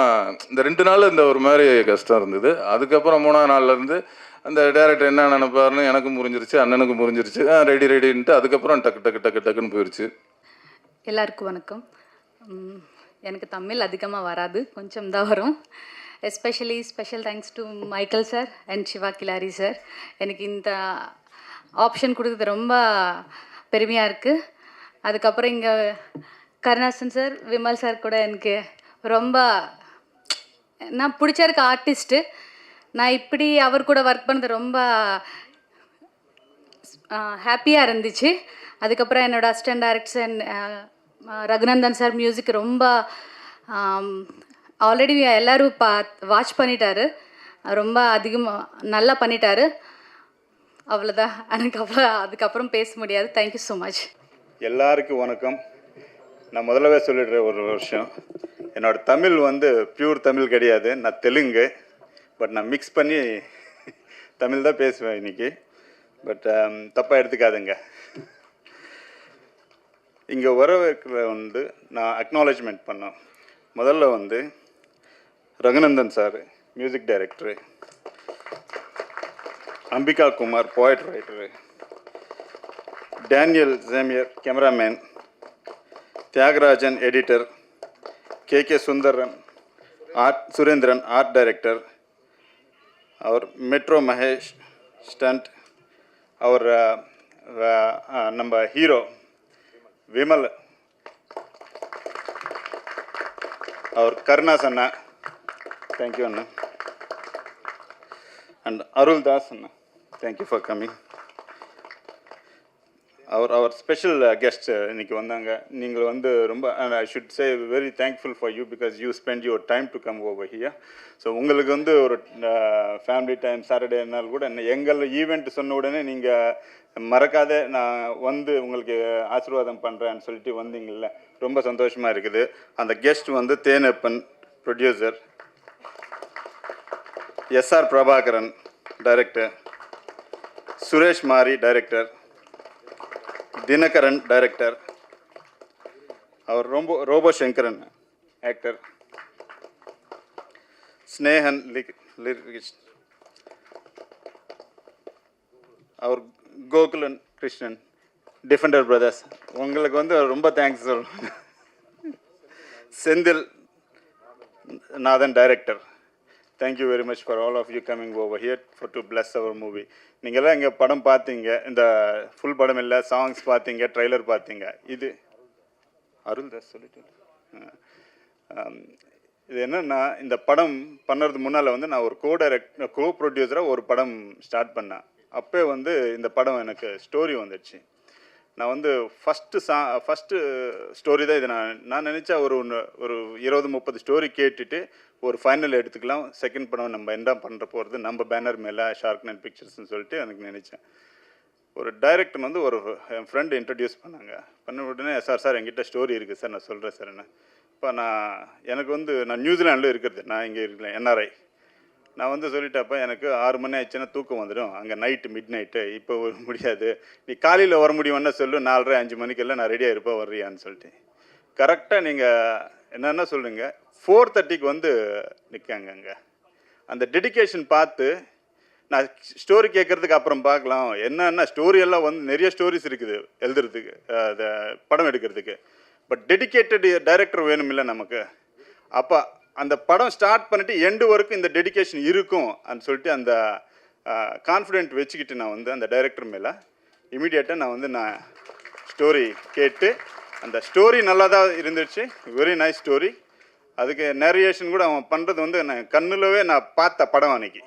இந்த 2 நாள் இந்த ஒரு மாதிரி கஷ்டம் இருந்தது. அதுக்கப்புறம் 3ஆவது நாள்லேருந்து அந்த டேரக்டர் என்ன நினைப்பாருன்னு எனக்கும் புரிஞ்சிருச்சு, அண்ணனுக்கும் புரிஞ்சிருச்சு. ரெடின்ட்டு அதுக்கப்புறம் டக்குன்னு போயிடுச்சு. எல்லாருக்கும் வணக்கம். எனக்கு தமிழ் அதிகமாக வராது, கொஞ்சம் தான் வரும். Especially special thanks to Michael sir and Siva Kilari sir. எனக்கு இந்த ஆப்ஷன் கொடுக்குறது ரொம்ப பெருமையாக இருக்குது. அதுக்கப்புறம் இங்கே கருணாசன் சார், விமல் சார் கூட எனக்கு ரொம்ப நான் பிடிச்சிருக்க ஆர்டிஸ்ட்டு. நான் இப்படி அவர் கூட ஒர்க் பண்ணது ரொம்ப ஹாப்பியாக இருந்துச்சு. அதுக்கப்புறம் என்னோடய assistant director Raghunandan sir music ரொம்ப ஆல்ரெடி எல்லோரும் வாட்ச் பண்ணிட்டாரு, ரொம்ப அதிகமாக நல்லா பண்ணிட்டாரு. அவ்வளோதான், எனக்கு அதுக்கப்புறம் பேச முடியாது. Thank you so much. எல்லாருக்கும் வணக்கம். நான் முதல்லவே சொல்லிடுறேன் ஒரு விஷயம். என்னோடய தமிழ் வந்து பியூர் தமிழ் கிடையாது, நான் தெலுங்கு. பட் நான் மிக்ஸ் பண்ணி தமிழ் தான் பேசுவேன் இன்றைக்கி. பட் தப்பாக எடுத்துக்காதுங்க. இங்கே வரவேற்கிற வந்து நான் அக்னாலேஜ்மெண்ட் பண்ணேன். முதல்ல வந்து Raghunandan sir music director, Ambika Kumar poet writer, Daniel ஜேமியர் cameraman, Thiyagarajan editor, K Surendran art director, அவர் மெட்ரோ மகேஷ் ஸ்டண்ட், அவர் நம்ம ஹீரோ விமல், அவர் கருணாஸ் அண்ணா, தேங்க்யூ அண்ணா, அண்ட் அருள் தாஸ் அண்ணா, தேங்க்யூ ஃபார் கம்மிங். அவர் ஸ்பெஷல் கெஸ்ட் இன்னைக்கு வந்தாங்க. நீங்கள் வந்து ரொம்ப I should say very thankful for you because you spend your time to come over here. So உங்களுக்கு வந்து ஒரு ஃபேமிலி டைம் சாட்டர்டேனால் கூட எங்கள் ஈவெண்ட் சொன்ன உடனே நீங்கள் மறக்காத நான் வந்து உங்களுக்கு ஆசீர்வாதம் பண்ணுறேன்னு சொல்லிட்டு வந்தீங்கள்ல, ரொம்ப சந்தோஷமாக இருக்குது. அந்த கெஸ்ட் வந்து Thenappan producer, SR Prabhakaran director, Suresh Mari director, Dhinakaran director, அவர் robo Sankaran actor, Snehan lyricist, அவர் கோகுலன் கிருஷ்ணன் டிஃபெண்டர் பிரதர்ஸ். உங்களுக்கு வந்து ரொம்ப தேங்க்ஸ் சொல்லுவேன். Senthil Nathan director, thank you very much for all of you coming over here for to bless our movie. நீங்கள்லாம் இங்கே படம் பார்த்தீங்க, இந்த ஃபுல் படம் இல்லை, சாங்ஸ் பார்த்தீங்க, ட்ரெய்லர் பார்த்தீங்க. இது அருள் தாஸ் சொல்லிட்டு இது என்னென்னா, இந்த படம் பண்ணுறதுக்கு முன்னால் வந்து நான் ஒரு கோ ப்ரொடியூசராக ஒரு படம் ஸ்டார்ட் பண்ணேன். அப்போ வந்து இந்த படம் எனக்கு ஸ்டோரி வந்துடுச்சு. நான் வந்து ஃபஸ்ட்டு ஸ்டோரி தான் இது. நான் நினச்சா ஒரு 20-30 ஸ்டோரி கேட்டுட்டு ஒரு ஃபைனல் எடுத்துக்கலாம். செகண்ட் படம் நம்ம என்ன பண்ணுற போகிறது, நம்ம பேனர் மேலே ஷார்க் நைட் பிக்சர்ஸ்னு சொல்லிட்டு எனக்கு நினச்சேன். ஒரு டைரக்டர் வந்து என் ஃப்ரெண்டு இன்ட்ரடியூஸ் பண்ண உடனே, சார் என்கிட்ட ஸ்டோரி இருக்குது சார், நான் சொல்கிறேன் சார். என்ன இப்போ நான் நியூசிலாண்டில் இருக்கிறது, நான் இங்கே இருக்கல, NRI. நான் வந்து சொல்லிட்டப்போ எனக்கு 6 மணி ஆயிடுச்சுன்னா தூக்கம் வந்துடும், அங்கே மிட் நைட்டு, இப்போ முடியாது, நீ காலையில் வர முடியும்னா சொல்லு, 4:30-5 மணிக்கெல்லாம் நான் ரெடியாக இருப்பேன், வர்றியான்னு சொல்லிட்டு. கரெக்டாக நீங்கள் என்னென்ன சொல்லுங்க, 4:30க்கு வந்து நிற்காங்க அங்கே. அந்த டெடிக்கேஷன் பார்த்து நான் ஸ்டோரி கேட்குறதுக்கு அப்புறம் பார்க்கலாம், என்னென்ன ஸ்டோரியெல்லாம் வந்து நிறைய ஸ்டோரிஸ் இருக்குது எழுதுறதுக்கு, அதை படம் எடுக்கிறதுக்கு. பட் டெடிக்கேட்டட் டைரக்டர் வேணும் இல்லை நமக்கு. அப்போ அந்த படம் ஸ்டார்ட் பண்ணிவிட்டு எண்டு வரைக்கும் இந்த டெடிக்கேஷன் இருக்கும் அப்படின்னு சொல்லிட்டு அந்த கான்ஃபிடென்ட் வச்சுக்கிட்டு நான் வந்து அந்த டைரக்டர் மேலே இமீடியட்டாக நான் ஸ்டோரி கேட்டு, அந்த ஸ்டோரி நல்லா தான் இருந்துச்சு, வெரி நைஸ் ஸ்டோரி. அதுக்கு நேரியேஷன் கூட அவன் பண்ணுறது வந்து நான் கண்ணுலவே நான் பார்த்த படம் அன்னைக்கு.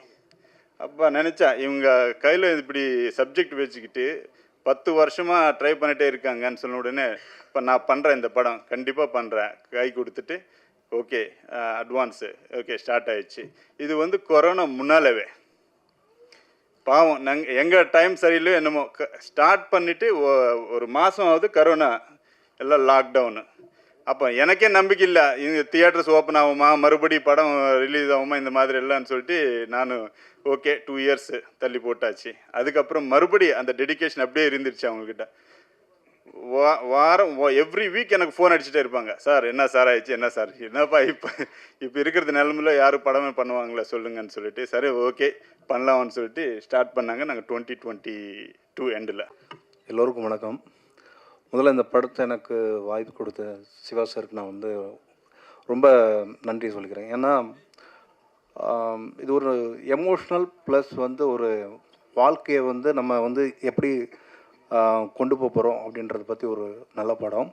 அப்போ நினச்சா, இவங்க கையில் இப்படி சப்ஜெக்ட் வச்சுக்கிட்டு 10 வருஷமாக ட்ரை பண்ணிகிட்டே இருக்காங்கன்னு சொன்ன உடனே, இப்போ நான் பண்ணுறேன் இந்த படம், கண்டிப்பாக பண்ணுறேன், கை கொடுத்துட்டு ஓகே அட்வான்ஸு ஓகே ஸ்டார்ட் ஆயிடுச்சு. இது வந்து கொரோனா முன்னாலவே பாவம், எங்கள் டைம் சரியில்லையோ என்னமோ, ஸ்டார்ட் பண்ணிவிட்டு ஒரு மாதம் ஆகுது கொரோனா, எல்லாம் லாக்டவுனு. அப்போ எனக்கே நம்பிக்கை இல்லை, இங்கே தியேட்டர்ஸ் ஓப்பன் ஆகுமா, மறுபடி படம் ரிலீஸ் ஆகுமா, இந்த மாதிரி இல்லைன்னு சொல்லிட்டு நான் ஓகே 2 இயர்ஸ் தள்ளி போட்டாச்சு. அதுக்கப்புறம் மறுபடி அந்த டெடிக்கேஷன் அப்படியே இருந்துருச்சு அவங்கக்கிட்ட. வாரம் எவ்ரி வீக் எனக்கு ஃபோன் அடிச்சுட்டே இருப்பாங்க, சார் என்ன சார் ஆயிடுச்சு, என்ன சார், என்னப்பா இப்போ இருக்கிறது நிலமையில யாரும் படமே பண்ணுவாங்களா சொல்லுங்கன்னு சொல்லிட்டு, சரி ஓகே பண்ணலாம்னு சொல்லிட்டு ஸ்டார்ட் பண்ணாங்க. நாங்கள் 2022 எண்டில். எல்லோருக்கும் வணக்கம். முதல்ல இந்த படத்தை எனக்கு வாய்ப்பு கொடுத்த சிவா சாருக்கு நான் வந்து ரொம்ப நன்றி சொல்லிக்கிறேன். ஏன்னா இது ஒரு எமோஷ்னல் ப்ளஸ் வந்து ஒரு வாழ்க்கையை வந்து நம்ம வந்து எப்படி கொண்டு போகிறோம் அப்படின்றத பற்றி ஒரு நல்ல படம்.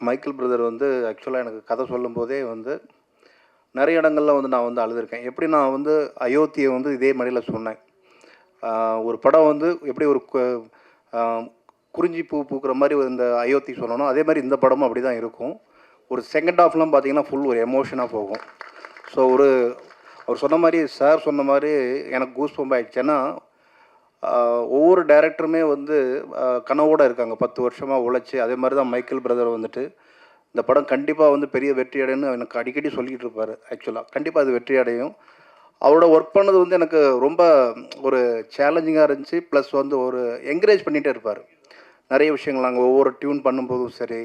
மைக்கேல் பிரதர் வந்து ஆக்சுவலாக எனக்கு கதை சொல்லும்போதே வந்து நிறைய இடங்களில் வந்து நான் வந்து அழுதுருக்கேன். எப்படி நான் வந்து அயோத்தியை வந்து இதே மாதிரியில் சொன்னேன். ஒரு படம் வந்து எப்படி ஒரு குறிஞ்சி பூக்கிற மாதிரி இந்த அயோத்தி சொல்லணும், அதே மாதிரி இந்த படமும் அப்படி தான் இருக்கும். ஒரு செகண்ட் ஹாஃப்லாம் பார்த்தீங்கன்னா ஃபுல் ஒரு எமோஷனாக போகும். ஸோ அவர் சொன்ன மாதிரி, சார் சொன்ன மாதிரி எனக்கு கூஸ் பம்ப் ஆகிடுச்சேன்னா, ஒவ்வொரு டைரக்டருமே வந்து கனவோடு இருக்காங்க, 10 வருஷமாக உழைச்சி. அதே மாதிரி தான் மைக்கேல் பிரதர் வந்துட்டு இந்த படம் கண்டிப்பாக வந்து பெரிய வெற்றி அடையும்னு எனக்கு அடிக்கடி சொல்லிக்கிட்டு இருப்பார். ஆக்சுவலாக கண்டிப்பாக அது வெற்றி அடையும். அவரோட ஒர்க் பண்ணது வந்து எனக்கு ரொம்ப ஒரு சேலஞ்சிங்காக இருந்துச்சு. ப்ளஸ் வந்து ஒரு என்கரேஜ் பண்ணிகிட்டே இருப்பார் நிறைய விஷயங்கள். நாங்கள் ஒவ்வொரு டியூன் பண்ணும்போதும் சரி,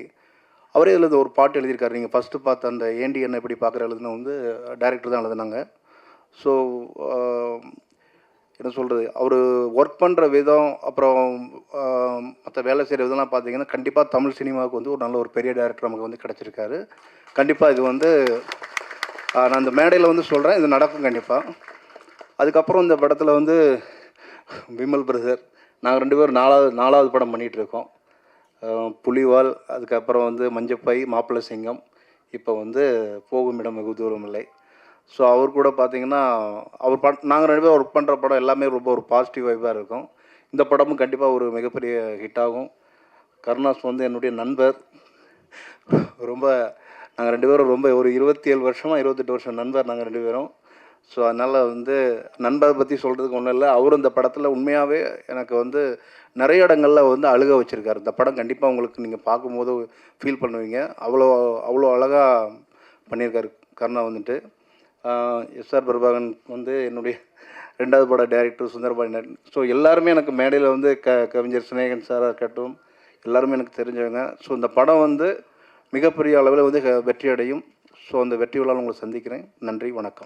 அவரே இதில் ஒரு பாட்டு எழுதியிருக்காரு. நீங்கள் ஃபஸ்ட்டு பார்த்த அந்த ஏண்டி என்ன எப்படி பார்க்குற எழுதுன வந்து டைரக்டர் தான் எழுதுனாங்க. ஸோ என்ன சொல்கிறது, அவர் ஒர்க் பண்ணுற விதம், அப்புறம் மற்ற வேலை செய்கிற விதம்லாம் பார்த்தீங்கன்னா கண்டிப்பாக தமிழ் சினிமாவுக்கு வந்து ஒரு நல்ல ஒரு பெரிய டைரக்டர் நமக்கு வந்து கிடச்சிருக்காரு. கண்டிப்பாக இது வந்து நான் இந்த மேடையில் வந்து சொல்கிறேன், இது நடக்கும் கண்டிப்பாக. அதுக்கப்புறம் இந்த படத்தில் வந்து விமல் பிரதர், நாங்கள் 2 பேரும் 4வது படம் பண்ணிகிட்ருக்கோம். புலிவால், அதுக்கப்புறம் வந்து மஞ்சப்பை, மாப்பிள்ளை சிங்கம், இப்போ வந்து போகும் இடம் வெகு தூரம் இல்லை. ஸோ அவர் கூட பார்த்திங்கன்னா நாங்கள் 2 பேரும் ஒர்க் பண்ணுற படம் எல்லாமே ரொம்ப ஒரு பாசிட்டிவ் வைப்பாக இருக்கும். இந்த படமும் கண்டிப்பாக ஒரு மிகப்பெரிய ஹிட் ஆகும். கருணாஸ் வந்து என்னுடைய நண்பர். ரொம்ப நாங்கள் 2 பேரும் ரொம்ப ஒரு 27 வருஷமாக 28 வருஷம் நண்பர் நாங்கள் 2 பேரும். ஸோ அதனால் வந்து நண்பரை பற்றி சொல்கிறதுக்கு ஒன்றும் இல்லை. அவரும் இந்த படத்தில் உண்மையாகவே எனக்கு வந்து நிறைய இடங்களில் வந்து அழுக வச்சுருக்காரு. இந்த படம் கண்டிப்பாக உங்களுக்கு நீங்கள் பார்க்கும்போது ஃபீல் பண்ணுவீங்க. அவ்வளோ அழகாக பண்ணியிருக்காரு கருணா வந்துட்டு. SR பிரபாகரன் வந்து என்னுடைய 2வது பட டைரக்டர், சுந்தரபாண்டி. ஸோ எல்லாருமே எனக்கு மேடையில் வந்து கவிஞர் சினேகன் சாராக இருக்கட்டும், எல்லாருமே எனக்கு தெரிஞ்சவங்க. ஸோ இந்த படம் வந்து மிகப்பெரிய அளவில் வந்து வெற்றி அடையும். ஸோ அந்த வெற்றி விழாவில் உங்களை சந்திக்கிறேன். நன்றி, வணக்கம்.